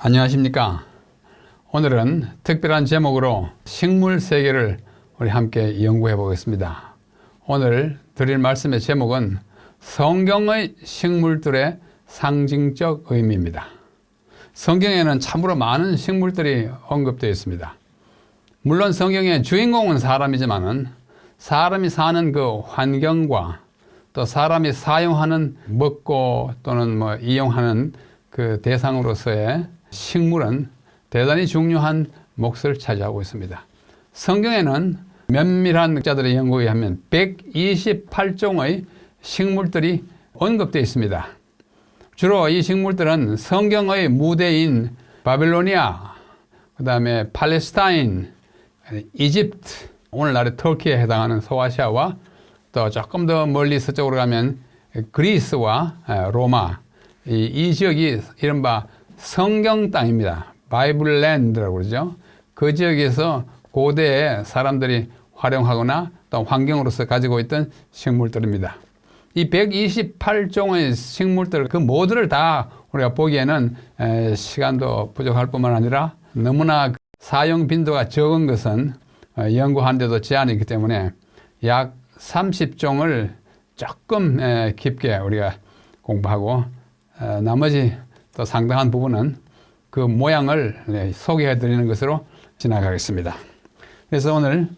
안녕하십니까. 오늘은 특별한 제목으로 식물 세계를 우리 함께 연구해 보겠습니다. 오늘 드릴 말씀의 제목은 성경의 식물들의 상징적 의미입니다. 성경에는 참으로 많은 식물들이 언급되어 있습니다. 물론 성경의 주인공은 사람이지만은 사람이 사는 그 환경과 또 사람이 사용하는 먹고 또는 이용하는 그 대상으로서의 식물은 대단히 중요한 몫을 차지하고 있습니다. 성경에는 면밀한 자들의 연구에 의하면 128종의 식물들이 언급되어 있습니다. 주로 이 식물들은 성경의 무대인 바빌로니아, 그 다음에 팔레스타인, 이집트, 오늘날의 터키에 해당하는 소아시아와 또 조금 더 멀리 서쪽으로 가면 그리스와 로마, 이 지역이 이른바 성경 땅입니다. 바이블 랜드라고 그러죠. 그 지역에서 고대에 사람들이 활용하거나 또 환경으로서 가지고 있던 식물들입니다. 이 128종의 식물들 그 모두를 다 우리가 보기에는 시간도 부족할 뿐만 아니라 너무나 사용 빈도가 적은 것은 연구하는 데도 제한이 있기 때문에 약 30종을 조금 깊게 우리가 공부하고 나머지 또 상당한 부분은 그 모양을 소개해 드리는 것으로 지나가겠습니다. 그래서 오늘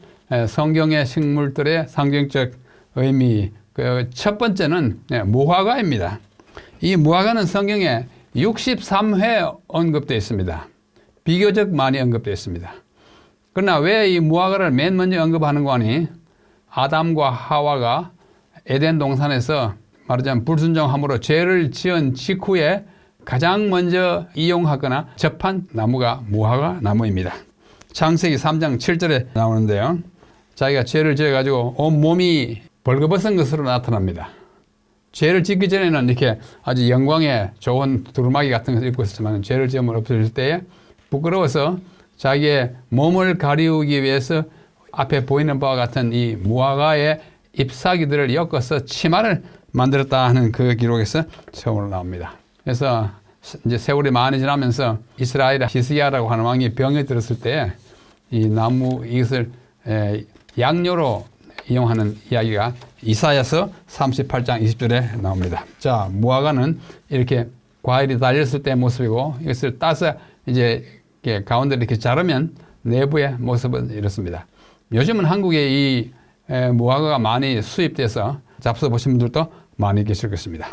성경의 식물들의 상징적 의미, 그 첫 번째는 무화과입니다. 이 무화과는 성경에 63회 언급되어 있습니다. 비교적 많이 언급되어 있습니다. 그러나 왜 이 무화과를 맨 먼저 언급하는 거니? 아담과 하와가 에덴 동산에서 말하자면 불순종함으로 죄를 지은 직후에 가장 먼저 이용하거나 접한 나무가 무화과 나무입니다. 창세기 3장 7절에 나오는데요. 자기가 죄를 지어가지고 온 몸이 벌거벗은 것으로 나타납니다. 죄를 짓기 전에는 이렇게 아주 영광의 좋은 두루마기 같은 것을 입고 있었지만 죄를 지으면 없어질 때에 부끄러워서 자기의 몸을 가리우기 위해서 앞에 보이는 바와 같은 이 무화과의 잎사귀들을 엮어서 치마를 만들었다 하는 그 기록에서 처음으로 나옵니다. 그래서 이제 세월이 많이 지나면서 이스라엘의 히스기야라고 하는 왕이 병에 들었을 때 이 나무 이것을 양료로 이용하는 이야기가 이사야서 38장 20절에 나옵니다. 자, 무화과는 이렇게 과일이 달렸을 때 모습이고 이것을 따서 이제 가운데를 이렇게 자르면 내부의 모습은 이렇습니다. 요즘은 한국에 이 무화과가 많이 수입돼서 잡숴보신 분들도 많이 계실 것입니다.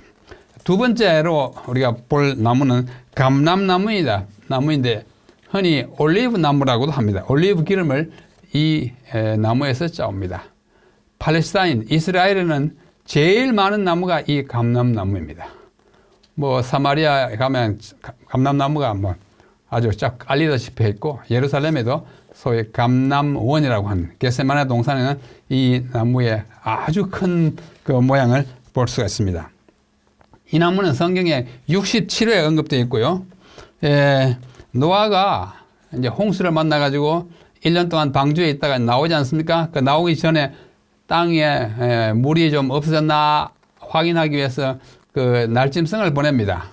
두 번째로 우리가 볼 나무는 감람나무입니다. 나무인데 흔히 올리브 나무라고도 합니다. 올리브 기름을 이 나무에서 짜옵니다. 팔레스타인, 이스라엘에는 제일 많은 나무가 이 감람나무입니다. 사마리아 가면 감람나무가 아주 쫙 알리다시피 있고 예루살렘에도 소위 감람원이라고 하는 겟세마네 동산에는 이 나무의 아주 큰 그 모양을 볼 수가 있습니다. 이 나무는 성경에 67회 언급되어 있고요. 노아가 이제 홍수를 만나가지고 1년 동안 방주에 있다가 나오지 않습니까? 그 나오기 전에 땅에 물이 좀 없어졌나 확인하기 위해서 그 날짐승을 보냅니다.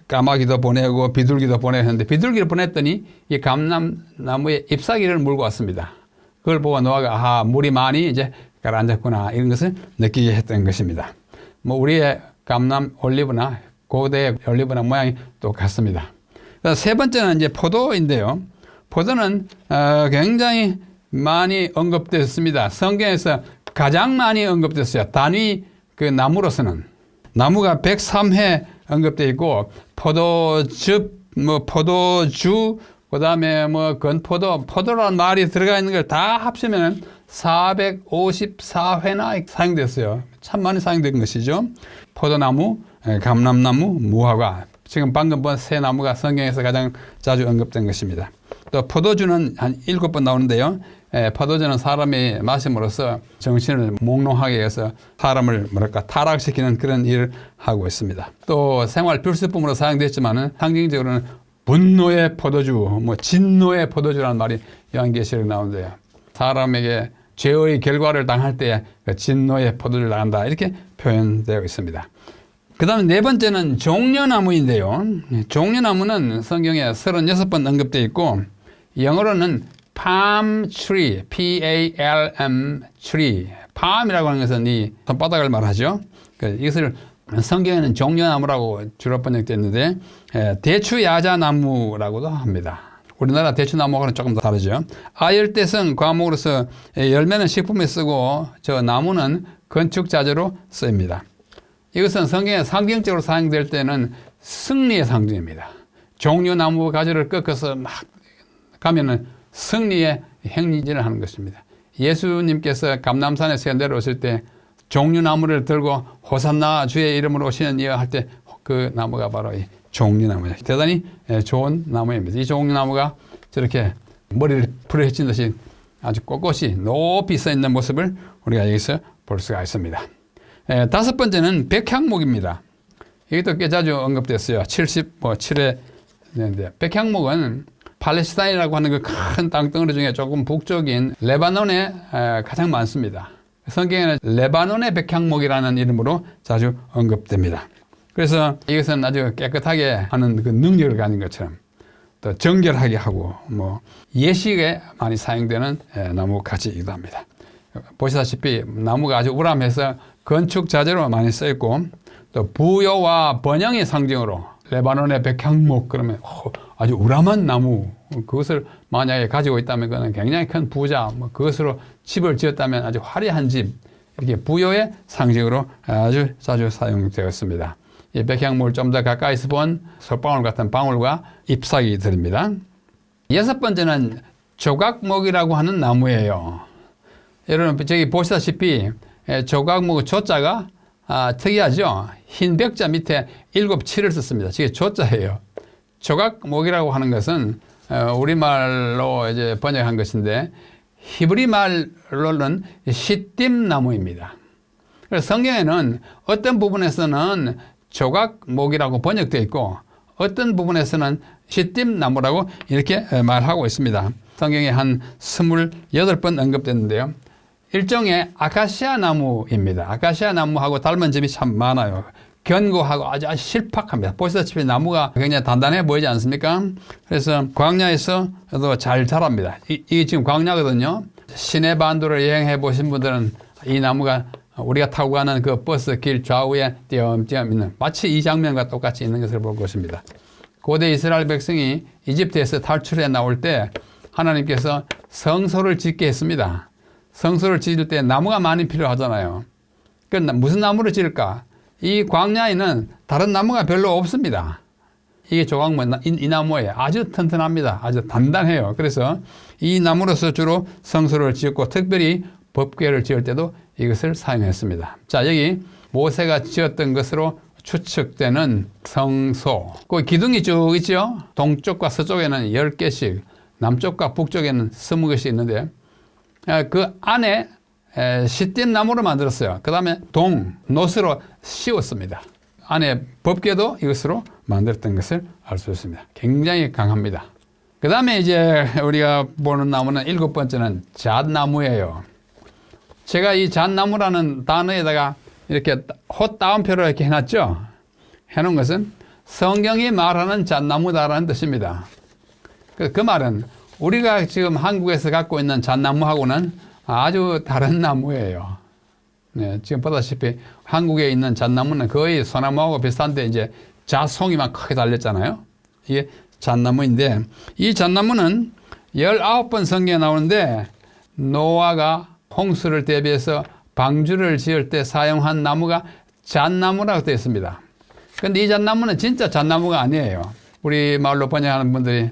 까마귀도 보내고 비둘기도 보내는데 비둘기를 보냈더니 이 감람나무에 잎사귀를 물고 왔습니다. 그걸 보고 노아가 물이 많이 이제 가라앉았구나 이런 것을 느끼게 했던 것입니다. 우리의 감람 올리브나 고대의 올리브나 모양이 똑같습니다. 세 번째는 이제 포도인데요. 포도는 굉장히 많이 언급됐습니다. 성경에서 가장 많이 언급됐어요. 단위 그 나무로서는 나무가 103회 언급되어 있고 포도즙, 포도주, 그 다음에 건포도, 포도라는 말이 들어가 있는 걸 다 합치면 454회나 사용됐어요. 참 많이 사용된 것이죠. 포도나무, 감람나무, 무화과. 지금 방금 본 세 나무가 성경에서 가장 자주 언급된 것입니다. 또 포도주는 한 7번 나오는데요. 포도주는 사람이 마심으로써 정신을 몽롱하게 해서 사람을 타락시키는 그런 일을 하고 있습니다. 또 생활 필수품으로 사용됐지만은 상징적으로는 분노의 포도주, 진노의 포도주라는 말이 요한계시록에 나오는데요. 사람에게 죄의 결과를 당할 때 진노의 포도주를 당한다 이렇게 표현되어 있습니다. 그 다음에 네 번째는 종려나무인데요. 종려나무는 성경에 36번 언급되어 있고 영어로는 palm tree, P-A-L-M tree. palm이라고 하는 것은 이 손바닥을 말하죠. 이것을 성경에는 종려나무라고 주로 번역되어 있는데 대추야자나무라고도 합니다. 우리나라 대추나무하고는 조금 더 다르죠. 아열대성 과목으로서 열매는 식품에 쓰고 저 나무는 건축자재로 쓰입니다. 이것은 성경에 상징적으로 사용될 때는 승리의 상징입니다. 종려나무 가지를 꺾어서 막 가면은 승리의 행진을 하는 것입니다. 예수님께서 감람산에서 내려오실 때 종려나무를 들고 호산나 주의 이름으로 오시는 이여 할 때 그 나무가 바로 이 종려나무예요. 대단히 좋은 나무입니다. 이 종려나무가 저렇게 머리를 풀어헤친 듯이 아주 꼿꼿이 높이 서 있는 모습을 우리가 여기서 볼 수가 있습니다. 다섯 번째는 백향목입니다. 이것도 꽤 자주 언급됐어요. 77회 되는데 백향목은 팔레스타인이라고 하는 그 큰 땅덩어리 중에 조금 북쪽인 레바논에 가장 많습니다. 성경에는 레바논의 백향목이라는 이름으로 자주 언급됩니다. 그래서 이것은 아주 깨끗하게 하는 그 능력을 가진 것처럼 또 정결하게 하고 뭐 예식에 많이 사용되는 나무 가지이기도 합니다. 보시다시피 나무가 아주 우람해서 건축 자재로 많이 쓰였고 또 부여와 번영의 상징으로 레바논의 백향목 그러면 아주 우람한 나무 그것을 만약에 가지고 있다면 그는 굉장히 큰 부자 그것으로 집을 지었다면 아주 화려한 집 이렇게 부여의 상징으로 아주 자주 사용되었습니다. 이 백향목을 좀 더 가까이서 본 솔방울 같은 방울과 잎사귀 들입니다. 여섯 번째는 조각목이라고 하는 나무예요. 여러분 저기 보시다시피 조각목 조자가 특이하죠. 흰 벽자 밑에 7칠을 썼습니다. 이게 조자예요. 조각목이라고 하는 것은 우리말로 이제 번역한 것인데 히브리 말로는 시딤나무입니다. 그래서 성경에는 어떤 부분에서는 조각목이라고 번역되어 있고 어떤 부분에서는 시딤나무라고 이렇게 말하고 있습니다. 성경에 한 28번 언급됐는데요. 일종의 아카시아 나무입니다. 아카시아 나무하고 닮은 점이 참 많아요. 견고하고 아주 실팍합니다. 보시다시피 나무가 굉장히 단단해 보이지 않습니까? 그래서 광야에서도 잘 자랍니다. 이게 지금 광야거든요. 시내 반도를 여행해 보신 분들은 이 나무가 우리가 타고 가는 그 버스 길 좌우에 띄엄띄엄 있는 마치 이 장면과 똑같이 있는 것을 볼 것입니다. 고대 이스라엘 백성이 이집트에서 탈출해 나올 때 하나님께서 성소를 짓게 했습니다. 성소를 지을 때 나무가 많이 필요하잖아요. 그럼 무슨 나무를 지을까? 이 광야에는 다른 나무가 별로 없습니다. 이게 조각목, 이 나무예요. 아주 튼튼합니다. 아주 단단해요. 그래서 이 나무로서 주로 성소를 지었고 특별히 법궤를 지을 때도 이것을 사용했습니다. 자, 여기 모세가 지었던 것으로 추측되는 성소. 그 기둥이 쭉 있죠? 동쪽과 서쪽에는 10개씩, 남쪽과 북쪽에는 20개씩 있는데 그 안에 시딤나무로 만들었어요. 그 다음에 노스로 씌웠습니다. 안에 법궤도 이것으로 만들었던 것을 알 수 있습니다. 굉장히 강합니다. 그 다음에 이제 우리가 보는 나무는 7번째는 잣나무예요. 제가 이 잣나무라는 단어에다가 이렇게 헛다운표를 이렇게 해놨죠. 해놓은 것은 성경이 말하는 잣나무다라는 뜻입니다. 그 말은 우리가 지금 한국에서 갖고 있는 잣나무하고는 아주 다른 나무예요. 네, 지금 보다시피 한국에 있는 잣나무는 거의 소나무하고 비슷한데 이제 잣송이만 크게 달렸잖아요. 이게 잣나무인데 이 잣나무는 19번 성경에 나오는데 노아가 홍수를 대비해서 방주를 지을 때 사용한 나무가 잣나무라고 되어 있습니다. 그런데 이 잣나무는 진짜 잣나무가 아니에요. 우리 말로 번역하는 분들이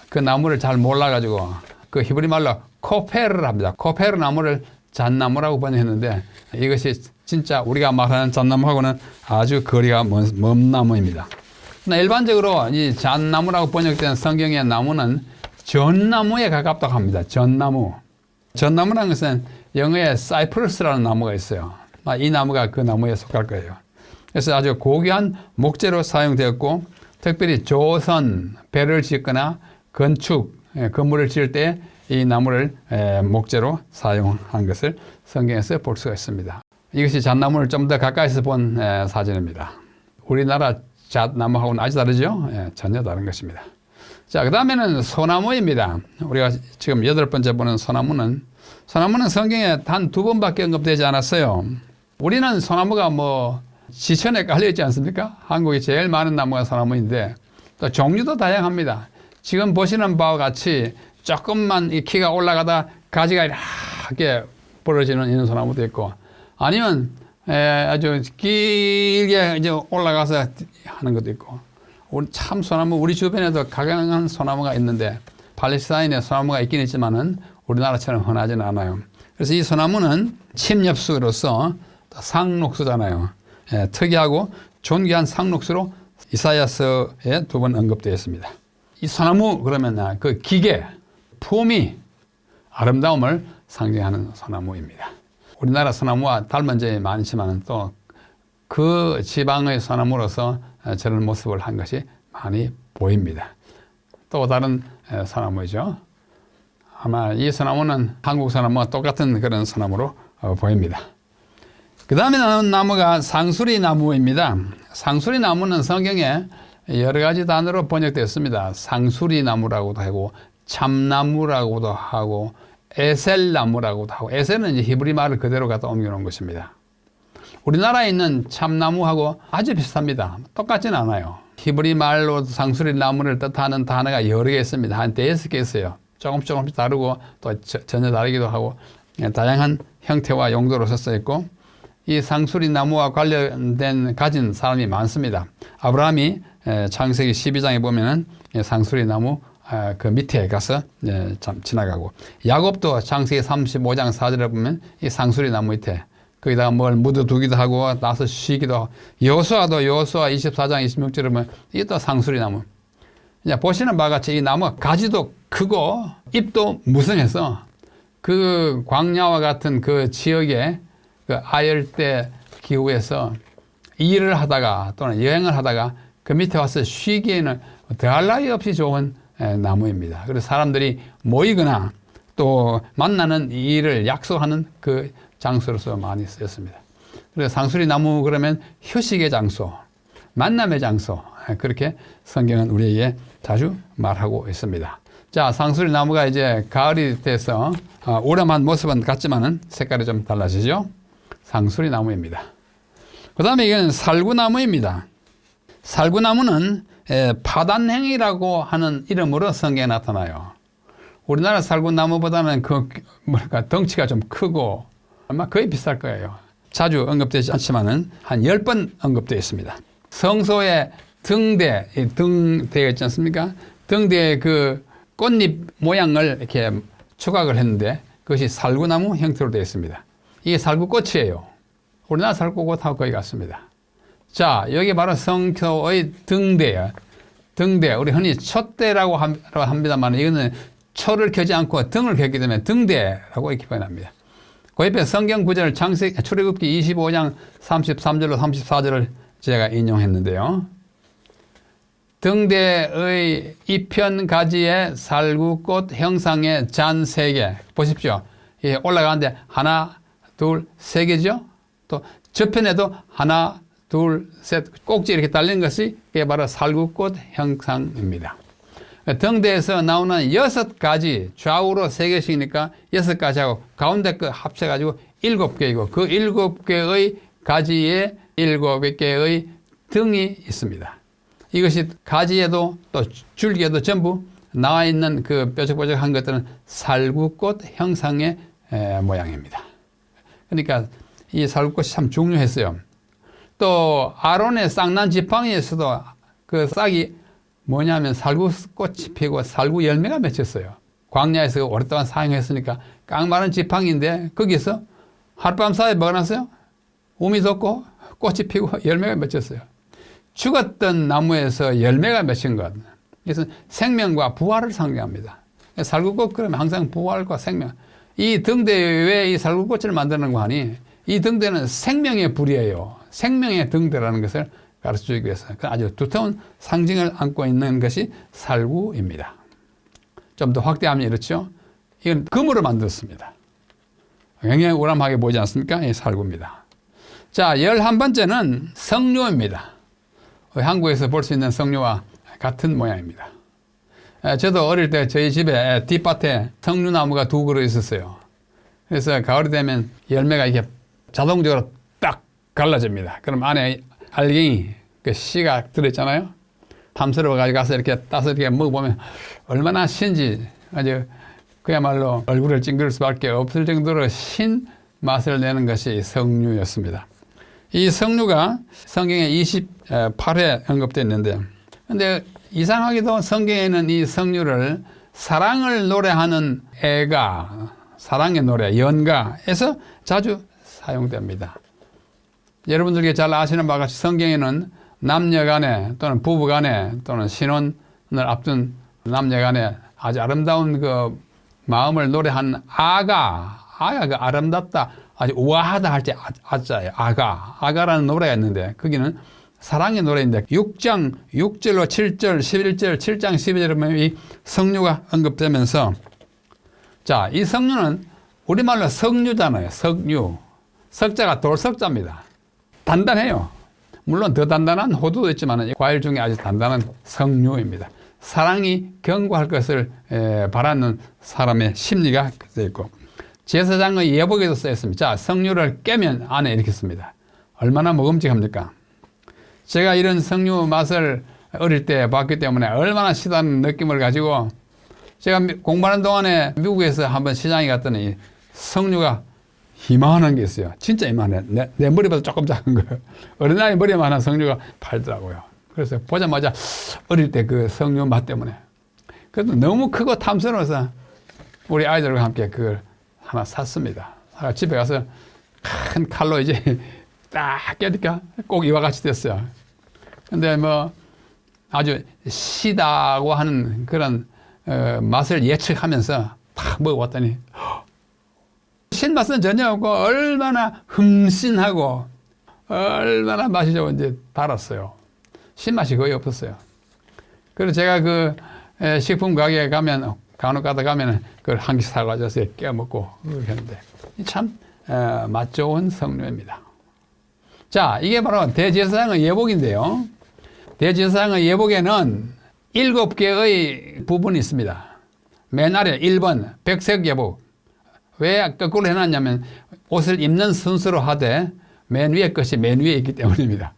그 나무를 잘 몰라가지고 그 히브리 말로 코페르를 합니다. 코페르 나무를 잣나무라고 번역했는데 이것이 진짜 우리가 말하는 잣나무하고는 아주 거리가 먼 나무입니다. 일반적으로 이 잣나무라고 번역된 성경의 나무는 전나무에 가깝다고 합니다. 전나무. 전나무라는 것은 영어에 사이프러스라는 나무가 있어요. 이 나무가 그 나무에 속할 거예요. 그래서 아주 고귀한 목재로 사용되었고 특별히 조선, 배를 짓거나 건축, 건물을 지을 때 이 나무를 목재로 사용한 것을 성경에서 볼 수가 있습니다. 이것이 잣나무를 좀 더 가까이서 본 사진입니다. 우리나라 잣나무하고는 아주 다르죠? 예, 전혀 다른 것입니다. 자, 그 다음에는 소나무입니다. 우리가 지금 8번째 보는 소나무는 성경에 단 2번밖에 언급되지 않았어요. 우리는 소나무가 뭐 지천에 깔려있지 않습니까? 한국에 제일 많은 나무가 소나무인데 또 종류도 다양합니다. 지금 보시는 바와 같이 조금만 이 키가 올라가다 가지가 이렇게 벌어지는 이런 소나무도 있고, 아니면 아주 길게 이제 올라가서 하는 것도 있고, 참 소나무, 우리 주변에도 각양한 소나무가 있는데 팔레스타인에 소나무가 있긴 있지만은 우리나라처럼 흔하지는 않아요. 그래서 이 소나무는 침엽수로서 상록수잖아요. 예, 특이하고 존귀한 상록수로 이사야서에 2번 언급되어 있습니다. 이 소나무 그러면 그 기계, 품위, 아름다움을 상징하는 소나무입니다. 우리나라 소나무와 닮은 점이 많지만 또 그 지방의 소나무로서 저런 모습을 한 것이 많이 보입니다. 또 다른 소나무죠. 아마 이 소나무는 한국 소나무와 똑같은 그런 소나무로 보입니다. 그 다음에 나오는 나무가 상수리 나무입니다. 상수리 나무는 성경에 여러 가지 단어로 번역되었습니다. 상수리 나무라고도 하고 참나무라고도 하고 에셀나무라고도 하고, 에셀은 이제 히브리 말을 그대로 갖다 옮겨놓은 것입니다. 우리나라에 있는 참나무하고 아주 비슷합니다. 똑같지는 않아요. 히브리 말로 상수리 나무를 뜻하는 단어가 여러 개 있습니다. 한 5개 있어요. 조금씩 다르고 또 전혀 다르기도 하고 다양한 형태와 용도로 쓰여 있고, 이 상수리 나무와 관련된 가진 사람이 많습니다. 아브라함이 창세기 12장에 보면은 상수리 나무 그 밑에 가서 지나가고, 야곱도 창세기 35장 4절에 보면 이 상수리 나무 밑에 거기다가 뭘 묻어두기도 하고 나서 쉬기도 하고, 여호수아도 여호수아 24장 26절에 보면 이것도 상수리 나무. 이제 보시는 바와 같이 이 나무가 가지도 크고 잎도 무성해서 그 광야와 같은 그 지역에 그 아열대 기후에서 일을 하다가 또는 여행을 하다가 그 밑에 와서 쉬기에는 더할 나위 없이 좋은 나무입니다. 그래서 사람들이 모이거나 또 만나는 일을 약속하는 그 장소로서 많이 쓰였습니다. 그래서 상수리 나무 그러면 휴식의 장소, 만남의 장소, 그렇게 성경은 우리에게 자주 말하고 있습니다. 자, 상수리 나무가 이제 가을이 돼서 오래만 모습은 같지만은 색깔이 좀 달라지죠. 상수리 나무입니다. 그 다음에 이건 살구나무입니다. 살구나무는 파단행이라고 하는 이름으로 성경에 나타나요. 우리나라 살구나무보다는 덩치가 좀 크고 아마 거의 비쌀 거예요. 자주 언급되지 않지만은 한 10번 언급되어 있습니다. 성소의 등대 있지 않습니까? 등대에 그 꽃잎 모양을 이렇게 조각을 했는데 그것이 살구나무 형태로 되어 있습니다. 이게 살구꽃이에요. 우리나라 살구꽃하고 거의 같습니다. 자, 여기 바로 성소의 등대예요. 등대, 우리 흔히 촛대라고 합니다만 이거는 초를 켜지 않고 등을 켰기 때문에 등대라고 이렇게 표현합니다. 그 옆에 성경 구절 출애굽기 25장 33절로 34절을 제가 인용했는데요. 등대의 이편 가지에 살구꽃 형상의 잔 3개. 보십시오. 예, 올라가는데 하나, 둘, 3개죠. 또 저편에도 하나, 둘, 셋 꼭지 이렇게 달린 것이 이게 바로 살구꽃 형상입니다. 등대에서 나오는 6가지, 좌우로 3개씩이니까 6가지하고 가운데 거 합쳐가지고 7개이고 그 7개의 가지에 7개의 등이 있습니다. 이것이 가지에도 또 줄기에도 전부 나와 있는 그 뾰족뾰족한 것들은 살구꽃 형상의 모양입니다. 그러니까 이 살구꽃이 참 중요했어요. 또 아론의 쌍난 지팡이에서도 그 싹이 뭐냐면 살구꽃이 피고 살구 열매가 맺혔어요. 광야에서 오랫동안 사용했으니까 깡마른 지팡이인데 거기서 하룻밤 사이에 뭐가 났어요? 우미 돋고 꽃이 피고 열매가 맺혔어요. 죽었던 나무에서 열매가 맺힌 것. 그래서 생명과 부활을 상징합니다. 살구꽃 그러면 항상 부활과 생명. 이 등대에 왜 이 살구꽃을 만드는 거 하니? 이 등대는 생명의 불이에요. 생명의 등대라는 것을 가르쳐주기 위해서 아주 두터운 상징을 안고 있는 것이 살구입니다. 좀 더 확대하면 이렇죠. 이건 금으로 만들었습니다. 굉장히 우람하게 보이지 않습니까? 이 살구입니다. 자, 11번째는 석류입니다. 한국에서 볼 수 있는 석류와 같은 모양입니다. 저도 어릴 때 저희 집에 뒷밭에 석류나무가 2그루 있었어요. 그래서 가을이 되면 열매가 이렇게 자동적으로 딱 갈라집니다. 그럼 안에 알갱이, 그 씨가 들어있잖아요. 탐스러워 가지고 가서 이렇게 따서 이렇게 먹어보면 얼마나 신지 아주 그야말로 얼굴을 찡그릴 수밖에 없을 정도로 신 맛을 내는 것이 석류였습니다. 이 석류가 성경에 28회 언급되어 있는데, 근데 이상하게도 성경에는 이 석류를 사랑을 노래하는 애가, 사랑의 노래, 연가에서 자주 사용됩니다. 여러분들께 잘 아시는 바와 같이 성경에는 남녀 간에 또는 부부 간에 또는 신혼을 앞둔 남녀 간에 아주 아름다운 그 마음을 노래하는 아가 그 아름답다, 아주 우아하다 할 때 아자예요. 아가라는 노래가 있는데 거기는 사랑의 노래인데 6장 6절로 7절 11절 7장 12절에 보면 이 석류가 언급되면서, 자, 이 석류는 우리말로 석류잖아요. 석류. 석자가 돌석자입니다. 단단해요. 물론 더 단단한 호두도 있지만 과일 중에 아주 단단한 석류입니다. 사랑이 견고할 것을 바라는 사람의 심리가 되어 있고, 제사장의 예복에도 쓰여 있습니다. 자, 석류를 깨면 안에 이렇게 씁니다. 얼마나 먹음직합니까? 제가 이런 석류 맛을 어릴 때 봤기 때문에 얼마나 시다는 느낌을 가지고, 제가 공부하는 동안에 미국에서 한번 시장에 갔더니 석류가 이만한 게 있어요. 진짜 이만해. 내 머리보다 조금 작은 거예요. 어린아이 머리만한 석류가 팔더라고요. 그래서 보자마자 어릴 때 그 석류 맛 때문에, 그래도 너무 크고 탐스러워서 우리 아이들과 함께 그걸 하나 샀습니다. 집에 가서 큰 칼로 이제 딱 깨니까 꼭 이와 같이 됐어요. 근데 뭐 아주 시다고 하는 그런 맛을 예측하면서 딱 먹어봤더니 신맛은 전혀 없고 얼마나 흠신하고 얼마나 맛이 좋은지 달았어요. 신맛이 거의 없었어요. 그래서 제가 그 식품 가게에 가면, 간혹 가다 가면 그걸 한 개 사가져서 깨먹고 그렇게 하는데 참 맛 좋은 석류입니다. 자, 이게 바로 대제사장의 예복인데요. 대제사장의 예복에는 7개의 부분이 있습니다. 맨 아래 1번 백색 예복. 왜 거꾸로 해놨냐면 옷을 입는 순서로 하되 맨 위에 것이 맨 위에 있기 때문입니다.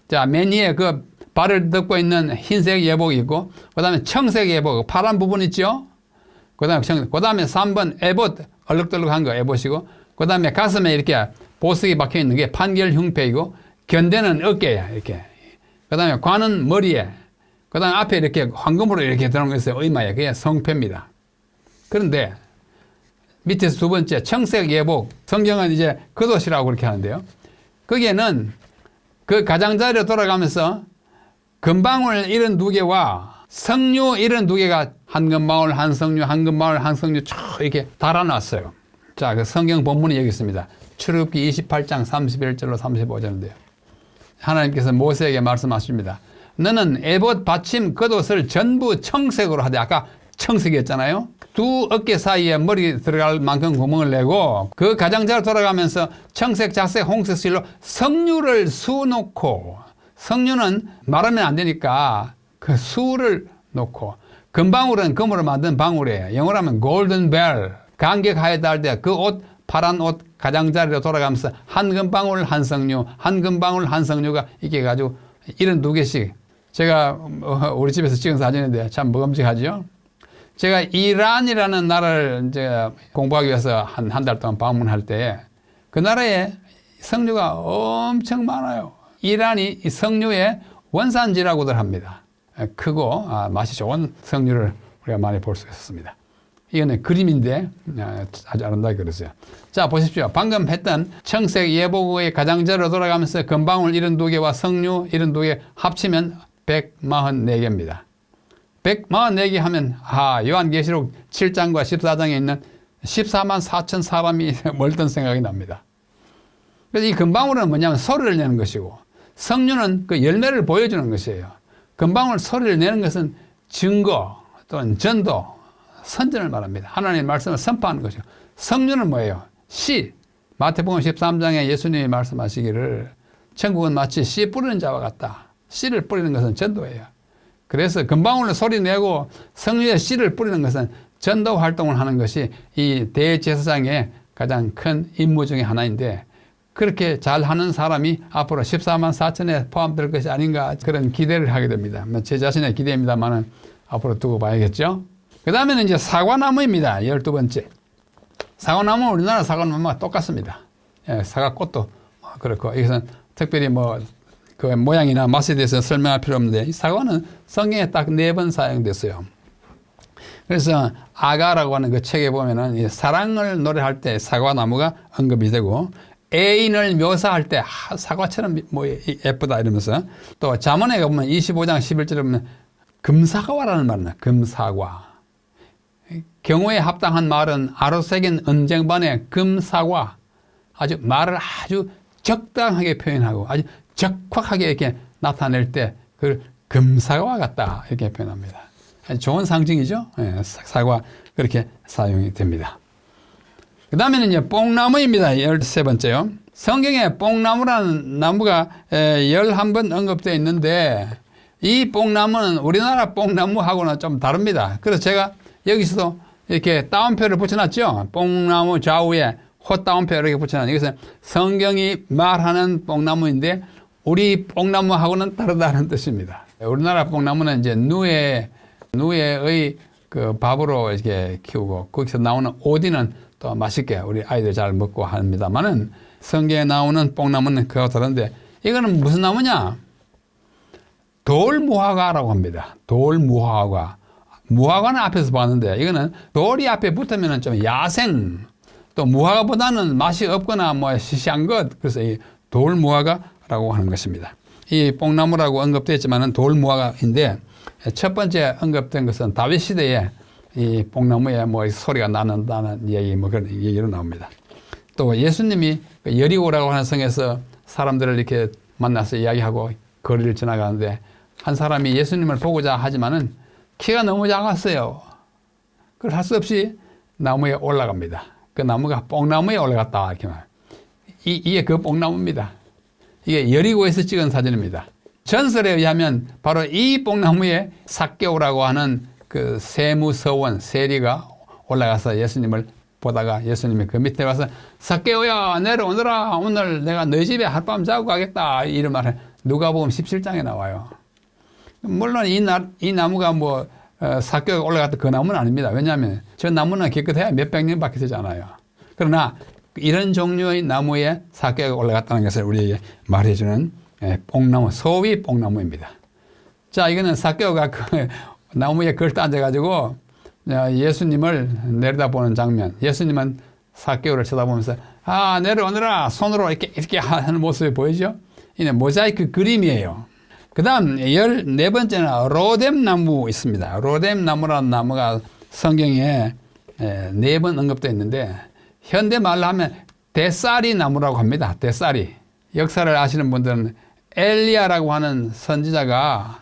자, 맨 위에 그 발을 덮고 있는 흰색 예복이 있고, 그 다음에 청색 예복, 파란 부분 있죠? 그 다음에 3번 에봇, 얼룩덜룩한 거 에봇이고, 그 다음에 가슴에 이렇게 보석이 박혀 있는 게 판결 흉패이고, 견대는 어깨에 이렇게. 그 다음에 관은 머리에. 그 다음에 앞에 이렇게 황금으로 이렇게 들어간 것이 의마에. 그게 성패입니다. 그런데 밑에서 두 번째 청색 예복, 성경은 이제 겉옷이라고 그렇게 하는데요. 거기에는 그 가장자리로 돌아가면서 금방울 72개와 석류 72개가 한 금방울 한 석류 한 금방울 한 석류 쭉 이렇게 달아놨어요. 자, 그 성경 본문이 여기 있습니다. 출애굽기 28장 31절로 35절인데요. 하나님께서 모세에게 말씀하십니다. 너는 에봇 받침 겉옷을 전부 청색으로 하되, 아까 청색이었잖아요. 두 어깨 사이에 머리 들어갈 만큼 구멍을 내고 그 가장자로 돌아가면서 청색, 작색, 홍색 실로 석류를 수놓고, 석류는 말하면 안 되니까 그 수를 놓고, 금방울은 금으로 만든 방울이에요. 영어로 하면 골든 벨, 간격하에 닿을 때 그 옷, 파란 옷 가장자리로 돌아가면서 한 금방울 한 석류, 한 금방울 한 석류가 이렇게 가지고 72개씩. 제가 우리 집에서 찍은 사진인데 참 먹음직하죠. 제가 이란이라는 나라를 이제 공부하기 위해서 한 달 동안 방문할 때 그 나라에 석류가 엄청 많아요. 이란이 이 석류의 원산지라고들 합니다. 크고 맛이 좋은 석류를 우리가 많이 볼 수 있었습니다. 이거는 그림인데 아주 아름다게 그렸어요. 자, 보십시오. 방금 했던 청색 예복의 가장자리로 돌아가면서 금방울 72개와 석류 72개 합치면 144개입니다. 144개 하면 요한계시록 7장과 14장에 있는 14만 4천 사람이 멀던 생각이 납니다. 그래서 이 금방울은 뭐냐면 소리를 내는 것이고, 석류는 그 열매를 보여주는 것이에요. 금방울 소리를 내는 것은 증거 또는 전도, 선전을 말합니다. 하나님의 말씀을 선포하는 것이고, 석류는 뭐예요? 씨. 마태복음 13장에 예수님이 말씀하시기를 천국은 마치 씨 뿌리는 자와 같다. 씨를 뿌리는 것은 전도예요. 그래서 금방울로 소리 내고 성령의 씨를 뿌리는 것은 전도 활동을 하는 것이 이 대제사장의 가장 큰 임무 중에 하나인데, 그렇게 잘하는 사람이 앞으로 14만 4천에 포함될 것이 아닌가, 그런 기대를 하게 됩니다. 제 자신의 기대입니다만은 앞으로 두고 봐야겠죠. 그 다음에는 이제 사과나무입니다. 12번째. 사과나무는 우리나라 사과나무와 똑같습니다. 예, 사과꽃도 그렇고, 이것은 특별히 그 모양이나 맛에 대해서 설명할 필요 없는데, 이 사과는 성경에 딱 4번 사용됐어요. 그래서 아가라고 하는 그 책에 보면은 이 사랑을 노래할 때 사과나무가 언급이 되고, 애인을 묘사할 때 사과처럼 예쁘다 이러면서, 또 잠언에 가보면 25장 11절에 보면 금사과라는 말은 금사과. 경우에 합당한 말은 아로새긴 언쟁반의 금사과. 아주 말을 아주 적당하게 표현하고 아주 적확하게 이렇게 나타낼 때 그걸 금사과 같다 이렇게 표현합니다. 아주 좋은 상징이죠. 예, 사과 그렇게 사용이 됩니다. 그 다음에는 이제 뽕나무입니다. 13번째요. 성경에 뽕나무라는 나무가 11번 언급되어 있는데, 이 뽕나무는 우리나라 뽕나무하고는 좀 다릅니다. 그래서 제가 여기서도 이렇게 따옴표를 붙여놨죠. 뽕나무 좌우에 헛따옴표 이렇게 붙여놨는데, 이것은 성경이 말하는 뽕나무인데 우리 뽕나무하고는 다르다는 뜻입니다. 우리나라 뽕나무는 이제 누에의 그 밥으로 이렇게 키우고, 거기서 나오는 오디는 또 맛있게 우리 아이들 잘 먹고 합니다만은, 성경에 나오는 뽕나무는 그와 다른데, 이거는 무슨 나무냐? 돌무화과라고 합니다. 돌무화과. 무화과는 앞에서 봤는데, 이거는 돌이 앞에 붙으면 좀 야생, 또 무화과보다는 맛이 없거나 시시한 것, 그래서 이 돌무화과라고 하는 것입니다. 이 뽕나무라고 언급되어 있지만은 돌무화과인데, 첫 번째 언급된 것은 다윗 시대에 이 뽕나무에 소리가 나는다는 얘기, 그런 얘기로 나옵니다. 또 예수님이 여리고라고 하는 성에서 사람들을 이렇게 만나서 이야기하고 거리를 지나가는데, 한 사람이 예수님을 보고자 하지만은 키가 너무 작았어요. 그걸 할 수 없이 나무에 올라갑니다. 그 나무가 뽕나무에 올라갔다 이렇게 말. 이게 그 뽕나무입니다. 이게 여리고에서 찍은 사진입니다. 전설에 의하면 바로 이 뽕나무에 삭개오라고 하는 그 세무서원 세리가 올라가서 예수님을 보다가 예수님이 그 밑에 와서 삭개오야 내려오너라, 오늘 내가 너희 집에 하룻밤 자고 가겠다, 이런 말을 누가복음 17장에 나와요. 물론 이 나무가 삭개오가 올라갔던 그 나무는 아닙니다. 왜냐하면 저 나무는 기껏해야 몇백 년밖에 되지 않아요. 그러나 이런 종류의 나무에 삭개오가 올라갔다는 것을 우리에게 말해주는 뽕나무, 소위 뽕나무입니다. 자, 이거는 삭개오가 그 나무에 걸터 앉아가지고 예수님을 내려다보는 장면. 예수님은 삭개오를 쳐다보면서 내려오너라, 손으로 이렇게 하는 모습이 보이죠? 이는 모자이크 그림이에요. 그 다음 14번째는 로뎀나무 있습니다. 로뎀나무라는 나무가 성경에 4번 언급되어 있는데, 현대말로 하면 대싸리 나무라고 합니다. 대싸리. 역사를 아시는 분들은 엘리야라고 하는 선지자가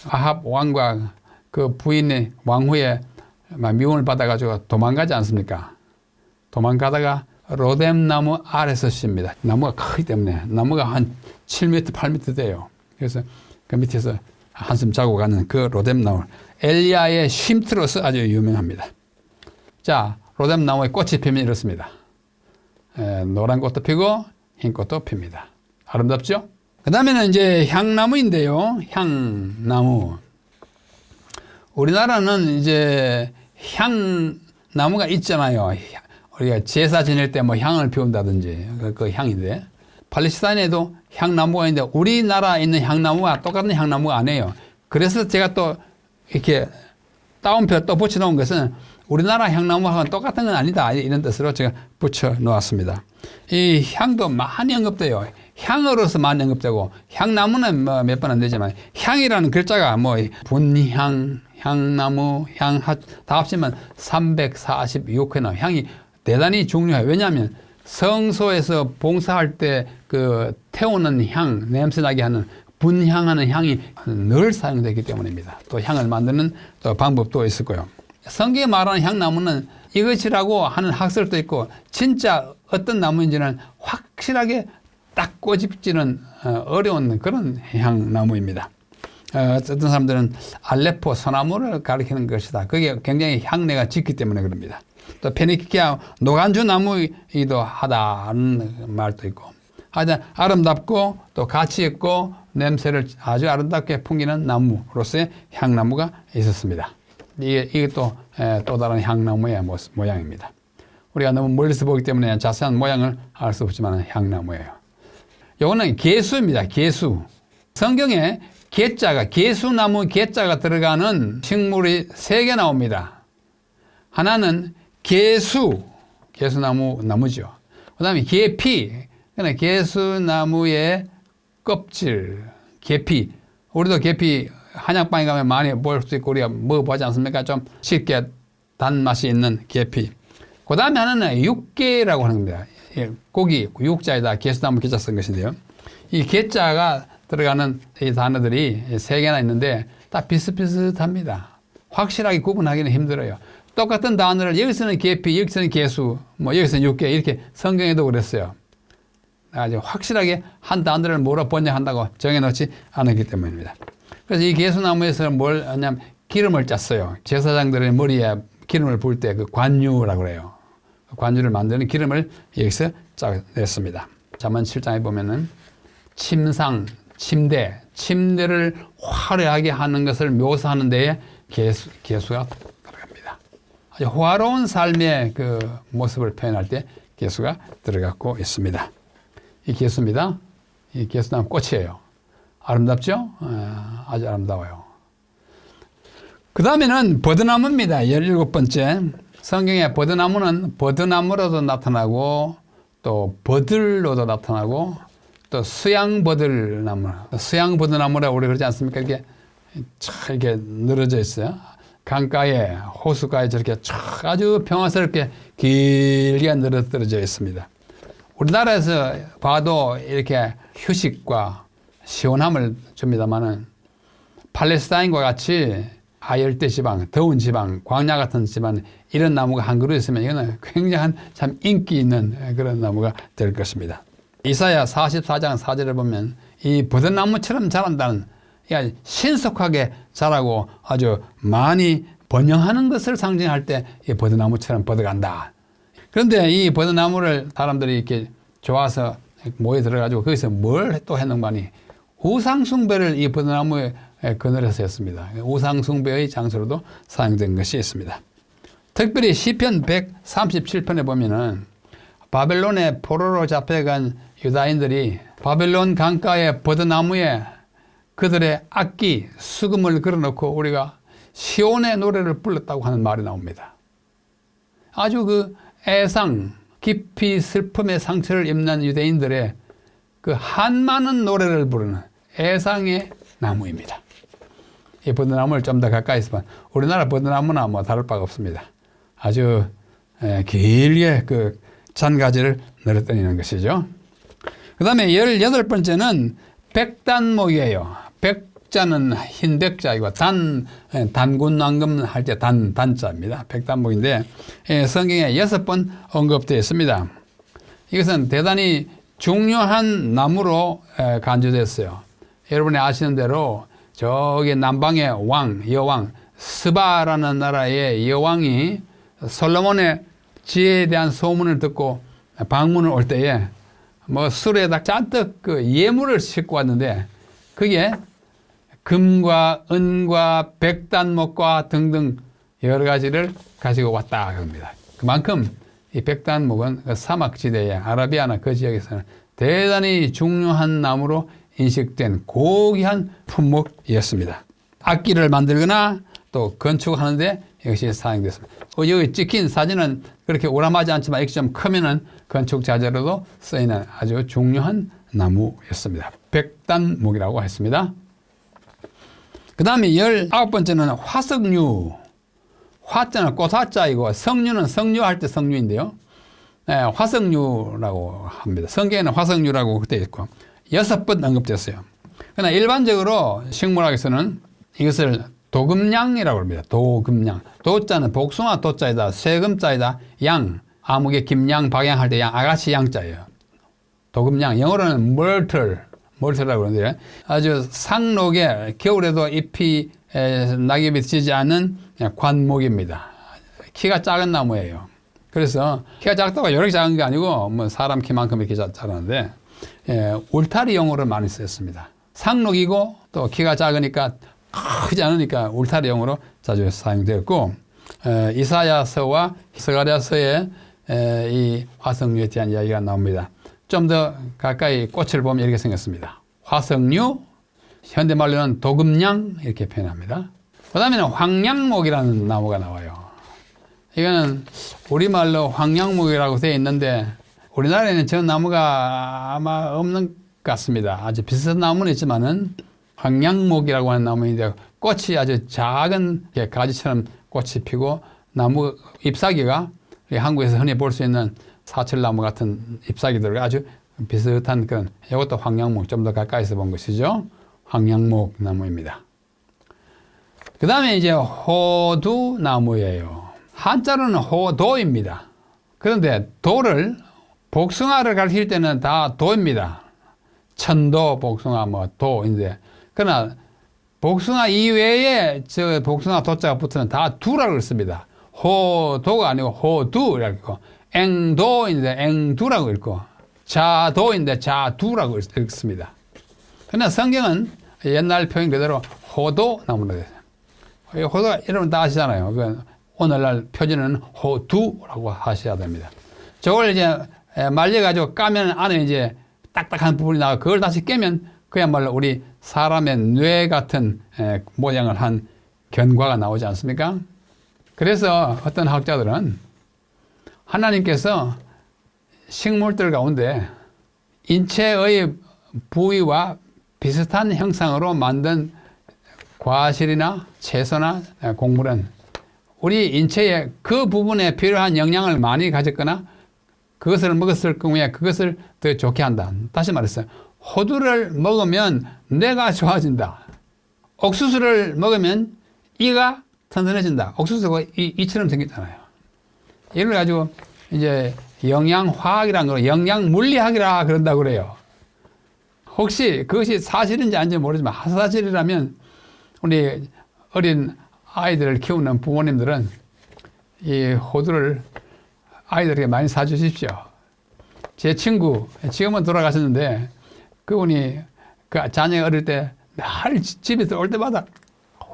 아합 왕과 그 부인의 왕후에 미움을 받아가지고 도망가지 않습니까? 도망가다가 로뎀나무 아래서 쉽니다. 나무가 크기 때문에, 나무가 한 7m, 8m 돼요. 그래서 그 밑에서 한숨 자고 가는 그 로뎀나무, 엘리야의 쉼터로서 아주 유명합니다. 자, 로뎀나무의 꽃이 피면 이렇습니다. 노란 꽃도 피고 흰 꽃도 핍니다. 아름답죠? 그 다음에는 이제 향나무인데요. 향나무. 우리나라는 이제 향나무가 있잖아요. 우리가 제사 지낼 때 향을 피운다든지 그 향인데, 팔레스타인에도 향나무가 있는데 우리나라에 있는 향나무와 똑같은 향나무가 아니에요. 그래서 제가 또 이렇게 따옴표 또 붙여놓은 것은 우리나라 향나무하고는 똑같은 건 아니다, 이런 뜻으로 제가 붙여놓았습니다. 이 향도 많이 언급돼요. 향으로서 많이 언급되고, 향나무는 몇 번 안 되지만 향이라는 글자가 분향, 향나무, 향 다 합치면 346회나 향이 대단히 중요해요. 왜냐하면 성소에서 봉사할 때 그 태우는 향, 냄새나게 하는 분향하는 향이 늘 사용되기 때문입니다. 또 향을 만드는 또 방법도 있을 거예요. 성경에 말하는 향나무는 이것이라고 하는 학설도 있고, 진짜 어떤 나무인지는 확실하게 딱 꼬집지는 어려운 그런 향나무입니다. 어떤 사람들은 알레포 소나무를 가리키는 것이다. 그게 굉장히 향내가 짙기 때문에 그럽니다. 또 페니키아 노간주 나무이기도 하다는 말도 있고, 하여튼 아름답고 또 가치 있고 냄새를 아주 아름답게 풍기는 나무로서의 향나무가 있었습니다. 이게 또 다른 향나무의 모양입니다. 우리가 너무 멀리서 보기 때문에 자세한 모양을 알 수 없지만 향나무예요. 이거는 개수입니다. 개수. 성경에 개수나무 개자가 들어가는 식물이 3개 나옵니다. 하나는 개수나무죠. 그 다음에 계피, 그러니까 개수나무의 껍질, 계피. 우리도 계피 한약방에 가면 많이 볼 수 있고 우리가 먹어보지 않습니까? 좀 쉽게 단맛이 있는 계피. 그 다음에 하나는 육계라고 하는 겁니다. 고기, 육자에다 개수나무 개자 쓴 것인데요. 이 개자가 들어가는 이 단어들이 3개나 있는데 다 비슷비슷합니다. 확실하게 구분하기는 힘들어요. 똑같은 단어를 여기서는 계피, 여기서는 개수, 여기서는 육계 이렇게 성경에도 그랬어요. 아주 확실하게 한 단어를 뭐로 번역한다고 정해놓지 않았기 때문입니다. 그래서 이 개수나무에서 뭘 하냐면 기름을 짰어요. 제사장들의 머리에 기름을 부을 때 그 관유라고 그래요. 관유를 만드는 기름을 여기서 짜냈습니다. 잠언 7장에 보면은 침상, 침대를 화려하게 하는 것을 묘사하는 데에 개수가 들어갑니다. 아주 호화로운 삶의 그 모습을 표현할 때 개수가 들어가고 있습니다. 이 개수입니다. 이 개수나무 꽃이에요. 아름답죠? 아주 아름다워요. 그 다음에는 버드나무입니다. 17번째. 성경에 버드나무는 버드나무로도 나타나고 또 버들로도 나타나고 또 수양버들나무, 수양버들나무라고 우리 그러지 않습니까? 이렇게 늘어져 있어요. 강가에, 호수가에 저렇게 아주 평화스럽게 길게 늘어져 있습니다. 우리나라에서 봐도 이렇게 휴식과 시원함을 줍니다만은 팔레스타인과 같이 하열대 지방, 더운 지방, 광야 같은 지방 이런 나무가 한 그루 있으면 이거는 굉장한 참 인기 있는 그런 나무가 될 것입니다. 이사야 44장 4절에 보면 이 버드나무처럼 자란다는 신속하게 자라고 아주 많이 번영하는 것을 상징할 때 이 버드나무처럼 뻗어간다. 그런데 이 버드나무를 사람들이 이렇게 좋아서 모여 들어가지고 거기서 뭘 또 했는가니 우상숭배를 이 버드나무에 그늘에서 했습니다. 우상숭배의 장소로도 사용된 것이 있습니다. 특별히 시편 137편에 보면은 바벨론의 포로로 잡혀간 유다인들이 바벨론 강가의 버드나무에 그들의 악기, 수금을 걸어놓고 우리가 시온의 노래를 불렀다고 하는 말이 나옵니다. 아주 그 애상, 깊이 슬픔의 상처를 입는 유대인들의 그 한많은 노래를 부르는 애상의 나무입니다. 이 버드나무를 좀 더 가까이서 보면 우리나라 버드나무나 다를 바가 없습니다. 아주 길게 그 잔가지를 늘어뜨리는 것이죠. 그 다음에 18번째는 백단목이에요. 백자는 흰 백자이고 단군왕금 할 때 단자입니다. 백단목인데 성경에 6번 언급되어 있습니다. 이것은 대단히 중요한 나무로 간주됐어요. 여러분이 아시는 대로 저기 남방의 여왕 스바라는 나라의 여왕이 솔로몬의 지혜에 대한 소문을 듣고 방문을 올 때에 술에다 잔뜩 그 예물을 싣고 왔는데 그게 금과 은과 백단목과 등등 여러 가지를 가지고 왔다 그럽니다. 그만큼 이 백단목은 그 사막지대의 아라비아나 그 지역에서는 대단히 중요한 나무로 인식된 고귀한 품목이었습니다. 악기를 만들거나 또 건축하는데 이것이 사용됐습니다. 여기 찍힌 사진은 그렇게 오람하지 않지만 이렇게 좀 크면은 건축 자재로도 쓰이는 아주 중요한 나무였습니다. 백단목이라고 했습니다. 그 다음에 19번째는 화석류. 화자는 꽃화자이고 석류는 석류할 때 석류인데요. 화석류라고 합니다. 성경에는 화석류라고 되어 있고 6번 언급됐어요. 그러나 일반적으로 식물학에서는 이것을 도금냥이라고 합니다. 도금냥. 도자는 복숭아 도자이다. 세금자이다. 양. 아무개 김양, 박양 할 때 양, 아가씨 양자예요. 도금냥. 영어로는 myrtle, 몰세라고 그러는데 아주 상록에 겨울에도 잎이 낙엽이 지지 않는 관목입니다. 키가 작은 나무예요. 그래서 키가 작다고 이렇게 작은 게 아니고 뭐 사람 키만큼 이렇게 자라는데 울타리용으로 많이 쓰였습니다. 상록이고 또 키가 작으니까 크지 않으니까 울타리용으로 자주 사용되었고 이사야서와 스가랴서에 이 화석류에 대한 이야기가 나옵니다. 좀 더 가까이 꽃을 보면 이렇게 생겼습니다. 화석류, 현대말로는 도금냥 이렇게 표현합니다. 그 다음에는 황량목이라는 나무가 나와요. 이거는 우리말로 황량목이라고 되어 있는데 우리나라에는 저 나무가 아마 없는 것 같습니다. 아주 비슷한 나무는 있지만은 황량목이라고 하는 나무인데 꽃이 아주 작은 가지처럼 꽃이 피고 나무 잎사귀가 한국에서 흔히 볼 수 있는 사철나무 같은 잎사귀들과 아주 비슷한 그런 이것도 황량목 좀 더 가까이서 본 것이죠. 황량목 나무입니다. 그 다음에 이제 호두나무예요. 한자로는 호도입니다. 그런데 도를 복숭아를 가르칠 때는 다 도입니다. 천도, 복숭아, 뭐 도인데 그러나 복숭아 이외에 저 복숭아 도자가 붙으면 다 두라고 씁니다. 호도가 아니고 호두라고 읽고 앵도인데 앵두라고 읽고 자도인데 자두라고 읽습니다. 그러나 성경은 옛날 표현 그대로 호도나무로 되어 있어요. 호도가 이러면 다 아시잖아요. 오늘날 표준은 호두라고 하셔야 됩니다. 저걸 이제 말려가지고 까면 안에 이제 딱딱한 부분이 나와 그걸 다시 깨면 그야말로 우리 사람의 뇌 같은 모양을 한 견과가 나오지 않습니까? 그래서 어떤 학자들은 하나님께서 식물들 가운데 인체의 부위와 비슷한 형상으로 만든 과실이나 채소나 곡물은 우리 인체의 그 부분에 필요한 영양을 많이 가졌거나 그것을 먹었을 경우에 그것을 더 좋게 한다. 다시 말해서 호두를 먹으면 뇌가 좋아진다. 옥수수를 먹으면 이가 튼튼해진다. 옥수수가 이처럼 생겼잖아요. 이걸 가지고 이제 영양화학이라는 거, 영양물리학이라 그런다고 그래요. 혹시 그것이 사실인지 아닌지 모르지만 사실이라면 우리 어린 아이들을 키우는 부모님들은 이 호두를 아이들에게 많이 사주십시오. 제 친구, 지금은 돌아가셨는데 그분이 그 자녀가 어릴 때 날 집에 올 때마다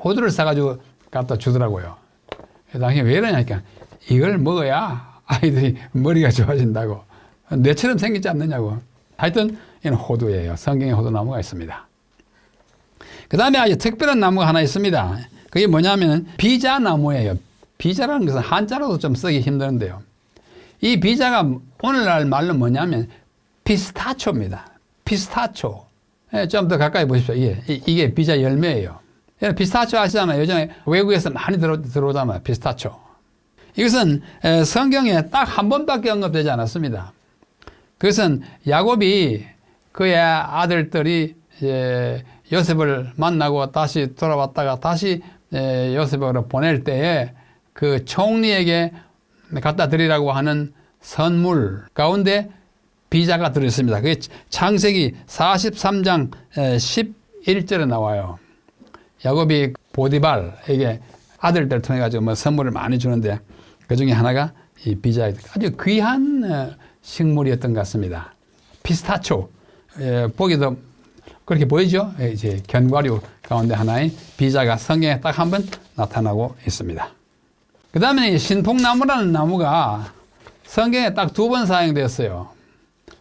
호두를 사가지고 갖다 주더라고요. 당신이 왜 이러냐니까 이걸 먹어야 아이들이 머리가 좋아진다고. 뇌처럼 생기지 않느냐고. 하여튼 이는 호두예요. 성경에 호두나무가 있습니다. 그 다음에 아주 특별한 나무가 하나 있습니다. 그게 뭐냐면 비자나무예요. 비자라는 것은 한자로도 좀 쓰기 힘드는데요. 이 비자가 오늘날 말로 뭐냐면 피스타초입니다. 피스타초. 좀 더 가까이 보십시오. 이게 비자 열매예요. 피스타초 아시잖아요. 요즘에 외국에서 많이 들어오잖아요. 피스타초. 이것은 성경에 딱 한 번밖에 언급되지 않았습니다. 그것은 야곱이 그의 아들들이 요셉을 만나고 다시 돌아왔다가 다시 요셉으로 보낼 때에 그 총리에게 갖다 드리라고 하는 선물 가운데 비자가 들어있습니다. 그게 창세기 43장 11절에 나와요. 야곱이 보디발에게 아들들 통해 가지고 뭐 선물을 많이 주는데 그 중에 하나가 이 비자예요. 아주 귀한 식물이었던 것 같습니다. 피스타초. 보기도 그렇게 보이죠? 이제 견과류 가운데 하나의 비자가 성경에 딱 한 번 나타나고 있습니다. 그 다음에 신풍나무라는 나무가 성경에 딱 두 번 사용되었어요.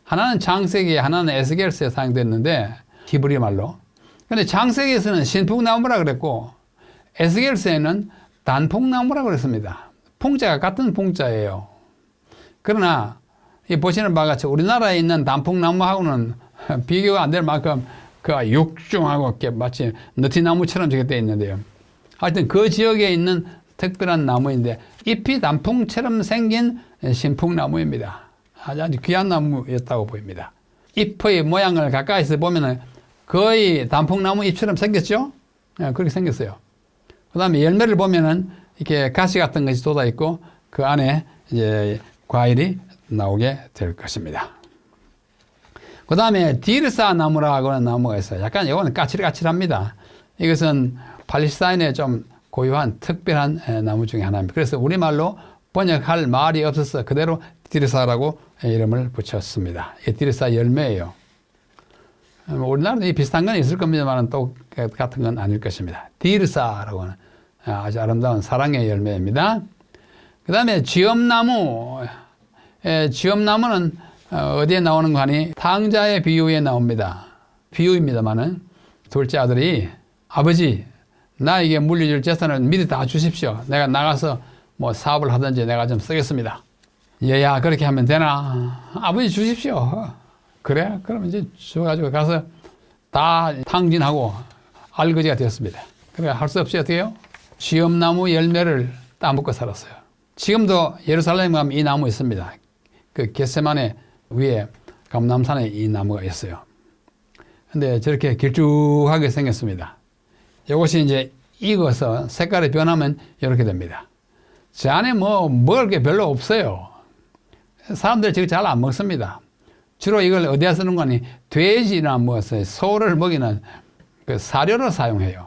하나는 창세기에, 하나는 에스겔서에 사용됐는데 히브리 말로. 근데 창세기에서는 신풍나무라 그랬고 에스겔서에는 단풍나무라 그랬습니다. 풍자가 같은 풍자예요. 그러나 이 보시는 바와 같이 우리나라에 있는 단풍나무하고는 비교가 안 될 만큼 그 육중하고 이렇게 마치 느티나무처럼 저렇게 되어 있는데요. 하여튼 그 지역에 있는 특별한 나무인데 잎이 단풍처럼 생긴 신풍나무입니다. 아주 귀한 나무였다고 보입니다. 잎의 모양을 가까이서 보면은 거의 단풍나무 잎처럼 생겼죠? 그렇게 생겼어요. 그 다음에 열매를 보면은 이렇게 가시 같은 것이 돋아 있고 그 안에 이제 과일이 나오게 될 것입니다. 그 그 다음에 디르사 나무라고 하는 나무가 있어요. 약간 이거는 까칠까칠합니다. 이것은 팔레스타인에 좀 고유한 특별한 나무 중에 하나입니다. 그래서 우리말로 번역할 말이 없어서 그대로 디르사라고 이름을 붙였습니다. 이 디르사 열매예요. 우리나라도 비슷한 건 있을 겁니다만 똑같은 건 아닐 것입니다. 디르사라고 하는 아주 아름다운 사랑의 열매입니다. 그 다음에 쥐엄나무. 쥐엄나무는 어디에 나오는 거 하니? 탕자의 비유에 나옵니다. 비유입니다만은 둘째 아들이 아버지 나에게 물려줄 재산을 미리 다 주십시오. 내가 나가서 뭐 사업을 하든지 내가 좀 쓰겠습니다. 얘야 그렇게 하면 되나? 아버지 주십시오. 그래? 그럼 이제 줘가지고 가서 다 탕진하고 알거지가 되었습니다. 그래 할 수 없이 어떻게 해요? 쥐엄나무 열매를 따먹고 살았어요. 지금도 예루살렘에 가면 이 나무 있습니다. 그 겟세마네 위에 감람산에 이 나무가 있어요. 근데 저렇게 길쭉하게 생겼습니다. 이것이 이제 익어서 색깔이 변하면 이렇게 됩니다. 제 안에 뭐 먹을 게 별로 없어요. 사람들이 지금 잘 안 먹습니다. 주로 이걸 어디에 쓰는 거니? 돼지나 뭐 소를 먹이는 그 사료로 사용해요.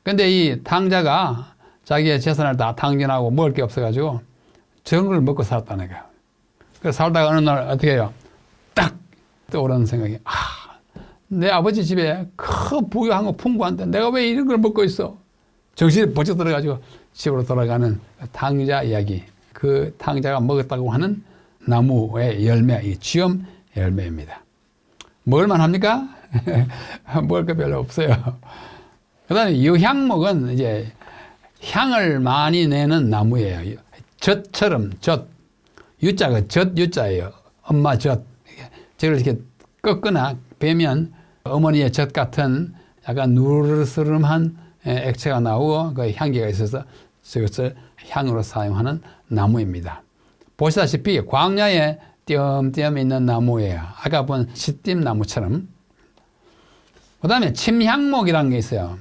근데 이 탕자가 자기의 재산을 다 탕진하고 먹을 게 없어가지고 저런 걸 먹고 살았다는 거예요. 그래서 살다가 어느 날 어떻게 해요? 딱 떠오르는 생각이, 내 아버지 집에 큰 부유한 거 풍부한데 내가 왜 이런 걸 먹고 있어? 정신이 번쩍 들어가지고 집으로 돌아가는 탕자 이야기. 그 탕자가 먹었다고 하는 나무의 열매, 이 쥐엄 열매입니다. 먹을만 합니까? 먹을 거 별로 없어요. 그 다음에 유향목은 이제 향을 많이 내는 나무예요. 젖처럼, 젖. 유자가 젖 유자예요. 엄마 젖. 저를 이렇게 꺾거나 베면 어머니의 젖 같은 약간 누르스름한 액체가 나오고 그 향기가 있어서 그것을 향으로 사용하는 나무입니다. 보시다시피 광야에 띄엄띄엄 있는 나무예요. 아까 본 시띠나무처럼. 그 다음에 침향목이라는 게 있어요.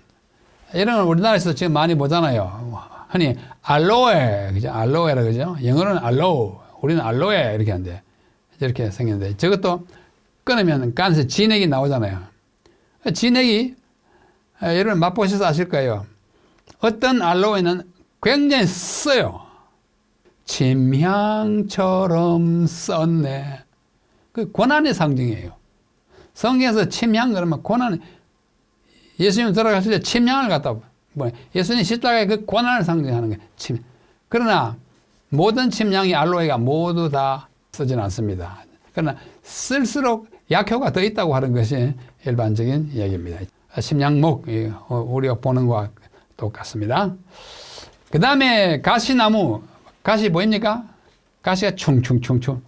이런 걸 우리나라에서 지금 많이 보잖아요. 흔히 알로에, 그죠? 알로에라 그죠? 영어로는 알로우, 우리는 알로에 이렇게 하는데 이렇게 생겼는데 저것도 끊으면 간에서 진액이 나오잖아요. 진액이 여러분 맛보셔서 아실 거예요. 어떤 알로에는 굉장히 써요. 침향처럼 썼네. 그 고난의 상징이에요. 성경에서 침향 그러면 고난, 예수님 돌아가실 때 침향을 갖다 예수님 십자가의 그 고난을 상징하는 게 침. 그러나 모든 침향이 알로에가 모두 다 쓰지는 않습니다. 그러나 쓸수록 약효가 더 있다고 하는 것이 일반적인 얘기입니다. 침향목 우리가 보는 것과 똑같습니다. 그 다음에 가시나무. 가시 보입니까? 가시가 충충충충.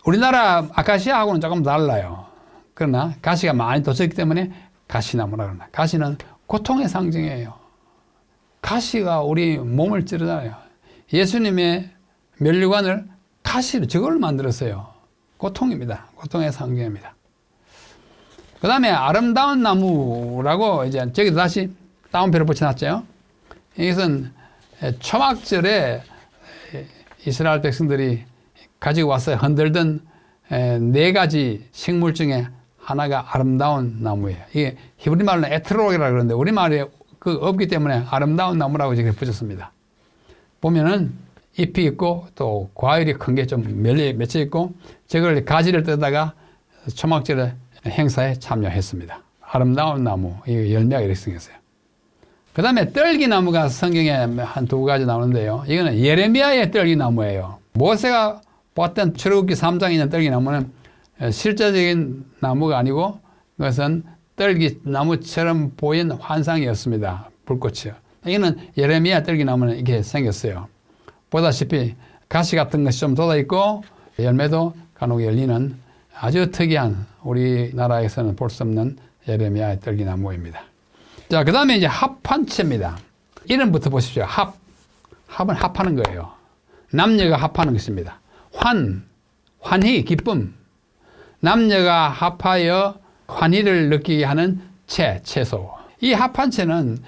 우리나라 아카시아하고는 조금 달라요. 그러나 가시가 많이 돋쳤기 때문에 가시나무라고 합니다. 가시는 고통의 상징이에요. 가시가 우리 몸을 찌르잖아요. 예수님의 면류관을 가시로 저걸 만들었어요. 고통입니다. 고통의 상징입니다. 그 다음에 아름다운 나무라고 이제 저기 다시 다운표를 붙여놨죠. 이것은 초막절에 이스라엘 백성들이 가지고 와서 흔들던 4가지 식물 중에 하나가 아름다운 나무예요. 이게 히브리 말로는 에트록이라고 그러는데 우리말에 그 없기 때문에 아름다운 나무라고 이렇게 붙였습니다. 보면은 잎이 있고 또 과일이 큰 게 좀 맺혀 있고 저걸 가지를 뜯다가 초막절 행사에 참여했습니다. 아름다운 나무, 이 열매가 이렇게 생겼어요. 그 다음에 떨기나무가 성경에 한 2가지 나오는데요. 이거는 예레미야의 떨기나무예요. 모세가 봤던 출애굽기 3장에 있는 떨기나무는 실제적인 나무가 아니고 그것은 떨기나무처럼 보인 환상이었습니다. 불꽃이요. 이거는 예레미야 떨기나무는 이렇게 생겼어요. 보다시피 가시 같은 것이 좀 돋아있고 열매도 간혹 열리는 아주 특이한 우리나라에서는 볼 수 없는 예레미야의 떨기나무입니다. 자, 그 다음에 이제 합판체입니다. 이름부터 보십시오. 합은 합하는 거예요. 남녀가 합하는 것입니다. 환희, 기쁨. 남녀가 합하여 환희를 느끼게 하는 채소. 이 합판체는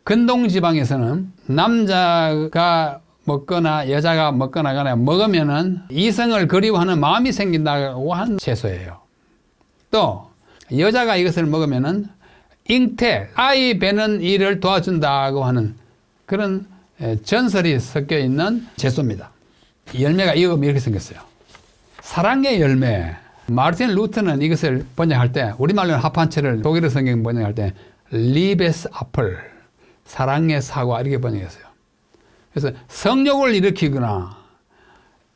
근동지방에서는 남자가 먹거나 여자가 먹거나 간에 먹으면은 이성을 그리워하는 마음이 생긴다고 하는 채소예요. 또 여자가 이것을 먹으면은 잉태, 아이 배는 일을 도와준다고 하는 그런 전설이 섞여 있는 채소입니다. 열매가 이렇게 생겼어요. 사랑의 열매. 마르틴 루터는 이것을 번역할 때, 우리말로는 합한체를 독일어 성경 번역할 때 리베스 아플, 사랑의 사과 이렇게 번역했어요. 그래서 성욕을 일으키거나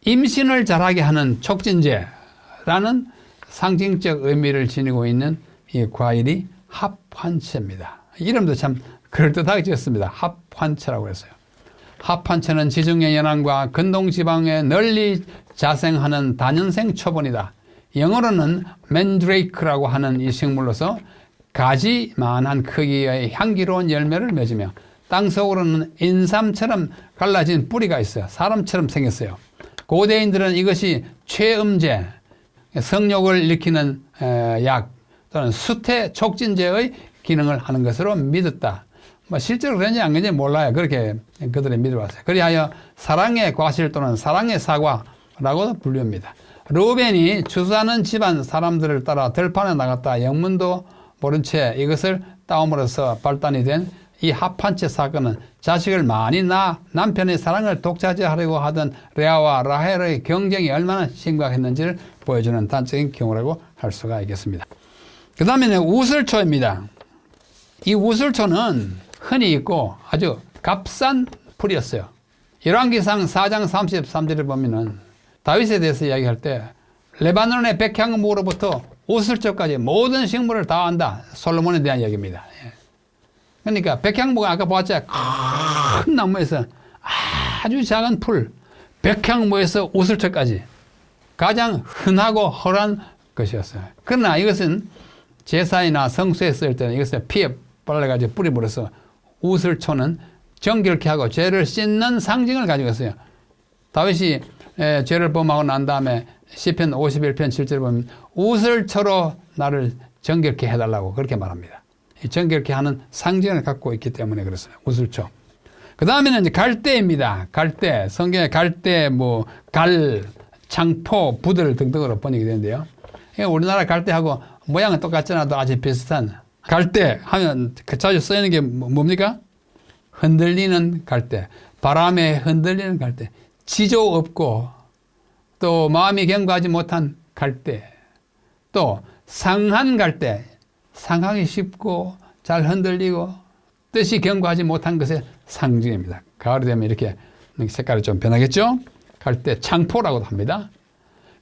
임신을 잘하게 하는 촉진제라는 상징적 의미를 지니고 있는 이 과일이 합환채입니다. 이름도 참 그럴듯하게 지었습니다. 합환채라고 했어요. 합환채는 지중해 연안과 근동지방에 널리 자생하는 다년생 초본이다. 영어로는 맨드레이크라고 하는 이 식물로서 가지만한 크기의 향기로운 열매를 맺으며 땅속으로는 인삼처럼 갈라진 뿌리가 있어요. 사람처럼 생겼어요. 고대인들은 이것이 최음제, 성욕을 일으키는 약 또는 수태 촉진제의 기능을 하는 것으로 믿었다. 실제로 그런지 안 그런지 몰라요. 그렇게 그들이 믿어왔어요. 그리하여 사랑의 과실 또는 사랑의 사과라고 불립니다. 루벤이 추수하는 집안 사람들을 따라 들판에 나갔다 영문도 모른 채 이것을 따옴으로써 발단이 된 이 합한채 사건은 자식을 많이 낳아 남편의 사랑을 독차지하려고 하던 레아와 라헬의 경쟁이 얼마나 심각했는지를 보여주는 단적인 경우라고 할 수가 있겠습니다. 그 다음에는 우슬초입니다. 이 우슬초는 흔히 있고 아주 값싼 풀이었어요. 열왕기상 4장 33절을 보면은 다윗에 대해서 이야기할 때 레바논의 백향목으로부터 우슬초까지 모든 식물을 다 안다. 솔로몬에 대한 이야기입니다. 그러니까 백향목은 아까 보았죠. 큰 나무에서 아주 작은 풀, 백향목에서 우슬초까지 가장 흔하고 헐한 것이었어요. 그러나 이것은 제사이나 성수에 쓸 때는 이것을 피에 발라가지고 뿌려버려서 우슬초는 정결케 하고 죄를 씻는 상징을 가지고 있어요. 다윗이 죄를 범하고 난 다음에 시편 51편 7절에 보면 우슬초로 나를 정결케 해달라고 그렇게 말합니다. 정결케 하는 상징을 갖고 있기 때문에 그렇습니다. 우슬초. 그 다음에는 이제 갈대입니다. 갈대. 성경에 갈대, 갈, 창포, 부들 등등으로 번역이 되는데요. 우리나라 갈대하고 모양은 똑같잖아도 아주 비슷한 갈대 하면 자주 쓰이는 게 뭡니까? 흔들리는 갈대. 바람에 흔들리는 갈대. 지조 없고 또 마음이 견고하지 못한 갈대. 또 상한 갈대. 상하기 쉽고 잘 흔들리고 뜻이 견고하지 못한 것의 상징입니다. 가을이 되면 이렇게 색깔이 좀 변하겠죠? 갈대 창포라고도 합니다.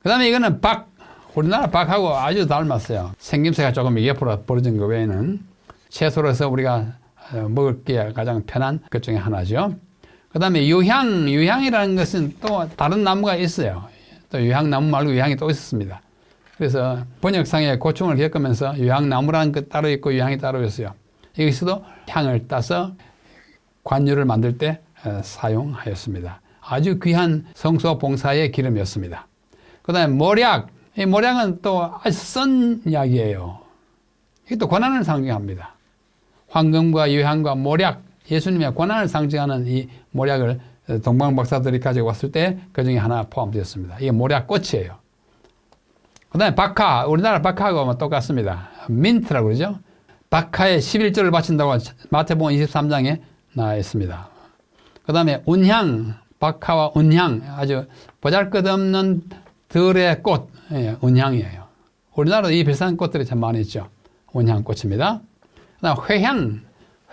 그 다음에 이거는 박. 우리나라 박하고 아주 닮았어요. 생김새가 조금 옆으로 벌어진 것 외에는 채소로서 우리가 먹기에 가장 편한 것 중에 하나죠. 그 다음에 유향이라는 것은 또 다른 나무가 있어요. 또 유향나무 말고 유향이 또 있었습니다. 그래서 번역상에 고충을 겪으면서 유향나무라는 것 따로 있고 유향이 따로 있어요. 여기서도 향을 따서 관유를 만들 때 사용하였습니다. 아주 귀한 성소 봉사의 기름이었습니다. 그 다음에 모략. 이 모략은 또 아주 쓴 약이에요. 이게 또 고난을 상징합니다. 황금과 유향과 모략, 예수님의 고난을 상징하는 이 모략을 동방 박사들이 가지고 왔을 때 그 중에 하나 포함되었습니다. 이게 모략 꽃이에요. 그 다음에 박하, 우리나라 박하하고 똑같습니다. 민트라고 그러죠. 박하에 11조를 바친다고 마태복음 23장에 나와 있습니다. 그 다음에 운향, 박하와 운향, 아주 보잘것없는 들의 꽃, 운향이에요. 우리나라도 이 비슷한 꽃들이 참 많이 있죠. 운향꽃입니다. 그 다음 회향,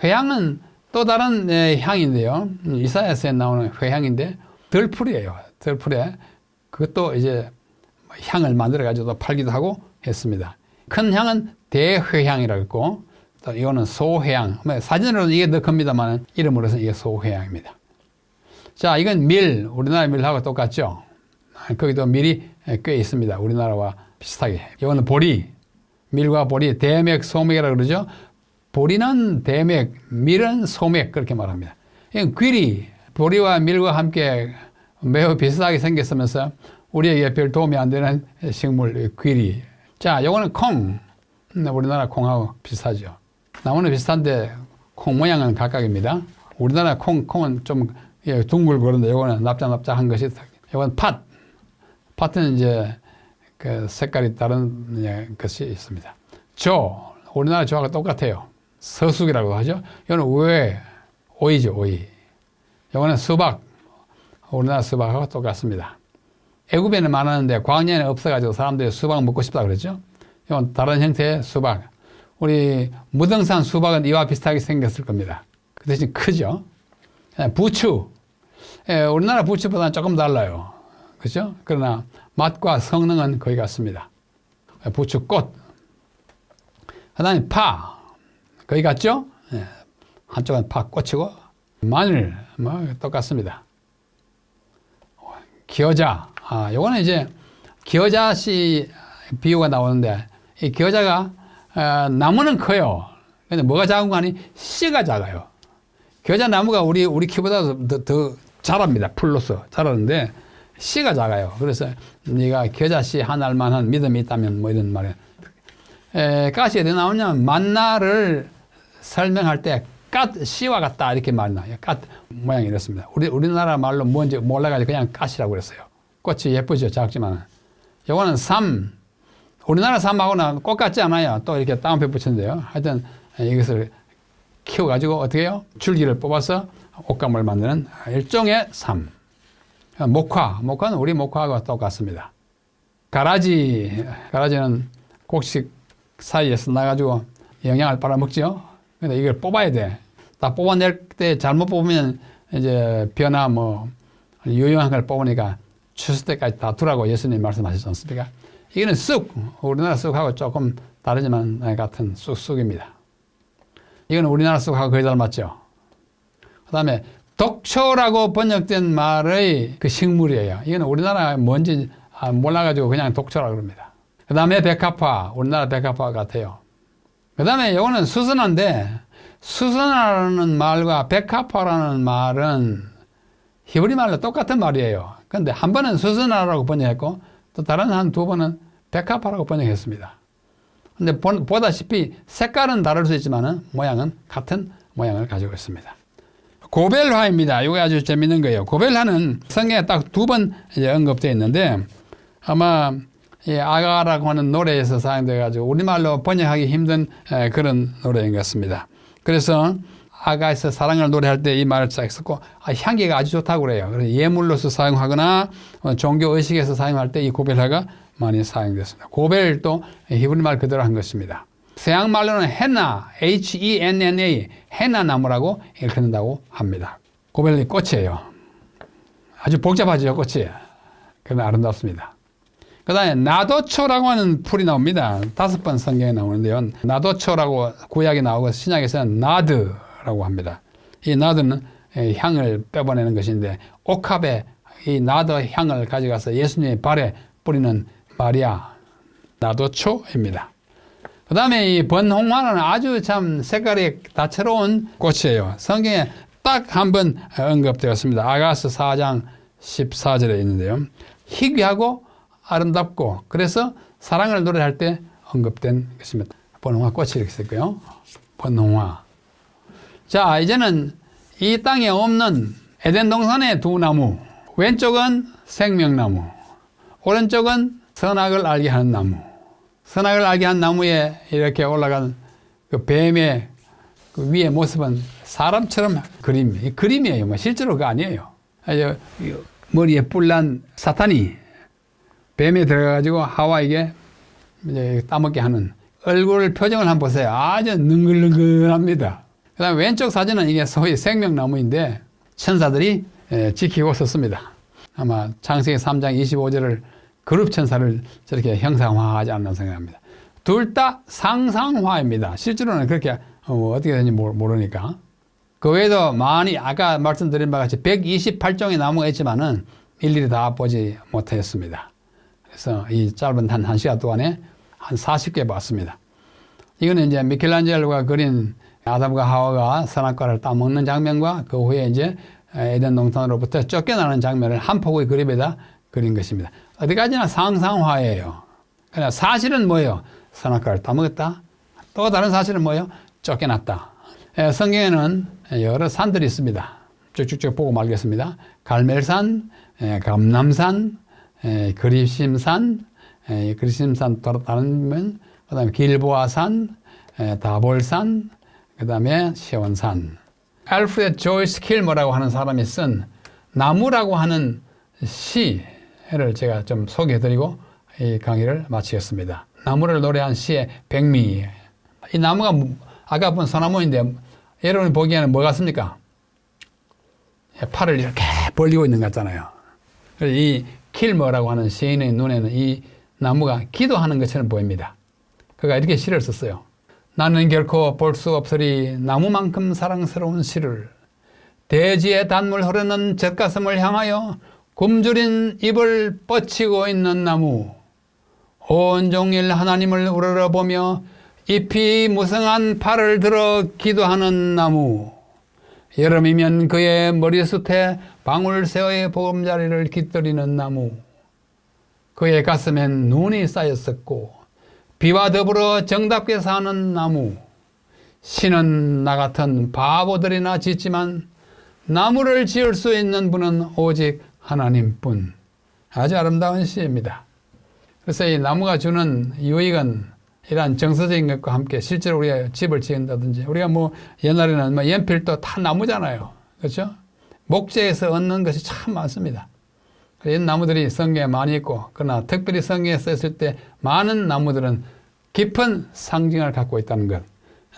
회향은 또 다른 향인데요. 이사야서에 나오는 회향인데 들풀이에요. 들풀에 그것도 이제 향을 만들어가지고 팔기도 하고 했습니다. 큰 향은 대회향이라고 했고, 또 이거는 소회향. 사진으로는 이게 더 큽니다만, 이름으로서는 이게 소회향입니다. 자, 이건 밀. 우리나라 밀하고 똑같죠? 거기도 밀이 꽤 있습니다. 우리나라와 비슷하게. 이거는 보리. 밀과 보리, 대맥, 소맥이라고 그러죠? 보리는 대맥, 밀은 소맥, 그렇게 말합니다. 이건 귀리. 보리와 밀과 함께 매우 비슷하게 생겼으면서 우리에게 별 도움이 안 되는 식물 귀리. 자, 요거는 콩. 우리나라 콩하고 비슷하죠. 나무는 비슷한데 콩 모양은 각각입니다. 우리나라 콩은 좀 둥글고 그런데 요거는 납작납작한 것이. 요건 팥. 팥은 이제 그 색깔이 다른 것이 있습니다. 조, 우리나라 조하고 똑같아요. 서숙이라고 하죠. 이거는 오이죠, 오이. 이거는 수박, 우리나라 수박하고 똑같습니다. 애굽에는 많았는데 광야에는 없어가지고 사람들이 수박 먹고 싶다 그러죠. 이건 다른 형태의 수박. 우리 무등산 수박은 이와 비슷하게 생겼을 겁니다. 그 대신 크죠. 부추. 우리나라 부추보다는 조금 달라요. 그렇죠? 그러나 맛과 성능은 거의 같습니다. 부추꽃. 그 다음에 파. 거의 같죠? 한쪽은 파 꽃이고 마늘 뭐 똑같습니다. 기어자. 요거는 이제 기어자씨 비유가 나오는데 이 기어자가 나무는 커요. 근데 뭐가 작은 거 아니? 씨가 작아요. 기어자 나무가 우리 키보다 더 자랍니다. 풀로서 자라는데 씨가 작아요. 그래서 네가 기어자씨 하나만한 믿음이 있다면 뭐 이런 말이에요. 가시 어디 나오냐면 만나를 설명할 때 씨와 같다 이렇게 말이 나요. 모양이 이렇습니다. 우리나라 말로 뭔지 몰라가지고 그냥 가시라고 그랬어요. 꽃이 예쁘죠, 작지만. 요거는 삶. 우리나라 삶하고는 꽃 같지 않아요. 또 이렇게 따옴표 붙였는데요. 하여튼 이것을 키워가지고 어떻게 해요? 줄기를 뽑아서 옷감을 만드는 일종의 삶. 목화는 우리 목화하고 똑같습니다. 가라지는 곡식 사이에서 나가지고 영양을 빨아먹죠. 근데 이걸 뽑아야 돼. 다 뽑아낼 때 잘못 뽑으면 이제 벼나 뭐 유용한 걸 뽑으니까 추수 때까지 다 두라고 예수님 말씀하셨지 않습니까? 이거는 쑥, 우리나라 쑥하고 조금 다르지만 같은 쑥입니다. 이거는 우리나라 쑥하고 거의 닮았죠. 그 다음에 독초라고 번역된 말의 그 식물이에요. 이거는 우리나라 뭔지 몰라가지고 그냥 독초라고 그럽니다. 그 다음에 백합화, 우리나라 백합화 같아요. 그 다음에 이거는 수선화인데 수선화라는 말과 백합화라는 말은 히브리 말로 똑같은 말이에요. 그런데 한 번은 수선화라고 번역했고 또 다른 한 두 번은 백합화라고 번역했습니다. 근데 보다시피 색깔은 다를 수 있지만 모양은 같은 모양을 가지고 있습니다. 고벨화입니다. 이게 아주 재밌는 거예요. 고벨화는 성경에 딱 두 번 언급되어 있는데 아마 아가라고 하는 노래에서 사용되어 가지고 우리말로 번역하기 힘든 그런 노래인 것 같습니다. 그래서 아가에서 사랑을 노래할 때 이 말을 썼고 향기가 아주 좋다고 그래요. 그래서 예물로서 사용하거나 종교 의식에서 사용할 때 이 고벨화가 많이 사용됐습니다. 고벨도 히브리 말 그대로 한 것입니다. 서양 말로는 헤나, Henna, 헤나 나무라고 일컫는다고 합니다. 고벨이 꽃이에요. 아주 복잡하죠, 꽃이. 그러나 아름답습니다. 그 다음에 나도초라고 하는 풀이 나옵니다. 5번 성경에 나오는데요. 나도초라고 구약에 나오고 신약에서는 나드라고 합니다. 이 나드는 향을 빼보내는 것인데 옥합에 이 나드 향을 가져가서 예수님의 발에 뿌리는 마리아 나도초입니다. 그 다음에 이 번홍화는 아주 참 색깔이 다채로운 꽃이에요. 성경에 딱 한 번 언급되었습니다. 아가서 4장 14절에 있는데요. 희귀하고 아름답고 그래서 사랑을 노래할 때 언급된 것입니다. 번홍화 꽃이 이렇게 있고요. 번홍화. 자, 이제는 이 땅에 없는 에덴 동산의 두 나무. 왼쪽은 생명나무. 오른쪽은 선악을 알게 하는 나무. 선악을 알게 한 나무에 이렇게 올라간 그 뱀의 그 위의 모습은 사람처럼 그림이에요. 뭐 실제로 그거 아니에요. 머리에 뿔난 사탄이 뱀에 들어가가지고 하와에게 이제 따먹게 하는 얼굴 표정을 한번 보세요. 아주 능글능글합니다. 그 다음에 왼쪽 사진은 이게 소위 생명나무인데 천사들이 지키고 섰습니다. 아마 창세기 3장 25절을 그룹 천사를 저렇게 형상화하지 않나 생각합니다. 둘 다 상상화입니다. 실제로는 그렇게 어떻게 되는지 모르니까. 그 외에도 많이 아까 말씀드린 바와 같이 128종의 나무가 있지만은 일일이 다 보지 못했습니다. 그래서 이 짧은 한 1시간 동안에 한 40개 봤습니다. 이거는 이제 미켈란젤로가 그린 아담과 하와가 선악과를 따먹는 장면과 그 후에 이제 에덴 동산으로부터 쫓겨나는 장면을 한 폭의 그림에다 그린 것입니다. 어디까지나 상상화예요. 그러나 사실은 뭐예요? 선악과를 따먹었다. 또 다른 사실은 뭐예요? 쫓겨났다. 성경에는 여러 산들이 있습니다. 쭉쭉쭉 보고 말겠습니다. 갈멜산, 감람산, 그리심산, 그리심산 다니면 그다음에 길보아산, 다볼산, 그다음에 시온산. 알프레드 조이스 킬머라고 하는 사람이 쓴 나무라고 하는 시를 제가 좀 소개해드리고 이 강의를 마치겠습니다. 나무를 노래한 시의 백미. 이 나무가 아까 본 소나무인데 여러분이 보기에는 뭐 같습니까? 팔을 이렇게 벌리고 있는 것 같잖아요. 이 킬머라고 하는 시인의 눈에는 이 나무가 기도하는 것처럼 보입니다. 그가 이렇게 시를 썼어요. 나는 결코 볼 수 없으리 나무만큼 사랑스러운 시를 대지의 단물 흐르는 젖가슴을 향하여 굶주린 입을 뻗치고 있는 나무 온종일 하나님을 우러러보며 잎이 무성한 팔을 들어 기도하는 나무 여름이면 그의 머리숱에 방울새의 보금자리를 깃들이는 나무 그의 가슴엔 눈이 쌓였었고 비와 더불어 정답게 사는 나무 신은 나 같은 바보들이나 짓지만 나무를 지을 수 있는 분은 오직 하나님뿐. 아주 아름다운 시입니다. 그래서 이 나무가 주는 유익은 이러한 정서적인 것과 함께 실제로 우리가 집을 지은다든지 우리가 뭐 옛날에는 뭐 연필도 다 나무잖아요. 그렇죠? 목재에서 얻는 것이 참 많습니다. 이런 나무들이 성경에 많이 있고 그러나 특별히 성경에 썼을 때 많은 나무들은 깊은 상징을 갖고 있다는 것.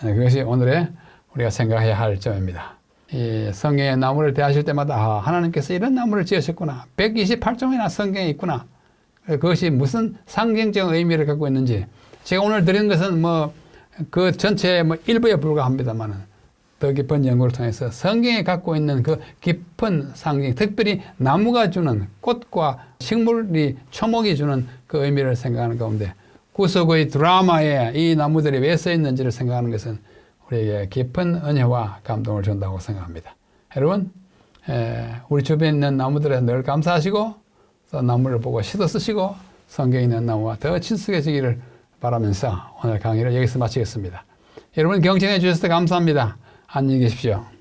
그것이 오늘의 우리가 생각해야 할 점입니다. 이 성경의 나무를 대하실 때마다 하나님께서 이런 나무를 지으셨구나. 128종이나 성경에 있구나. 그것이 무슨 상징적 의미를 갖고 있는지 제가 오늘 드린 것은 뭐 그 전체의 뭐 일부에 불과합니다만은 더 깊은 연구를 통해서 성경에 갖고 있는 그 깊은 상징, 특별히 나무가 주는 꽃과 식물이 초목이 주는 그 의미를 생각하는 가운데 구속의 드라마에 이 나무들이 왜 써 있는지를 생각하는 것은 우리에게 깊은 은혜와 감동을 준다고 생각합니다. 여러분, 우리 주변에 있는 나무들에 늘 감사하시고 또 나무를 보고 시도 쓰시고 성경에 있는 나무와 더 친숙해지기를 바라면서 오늘 강의를 여기서 마치겠습니다. 여러분 경청해 주셔서 감사합니다. 안녕히 계십시오.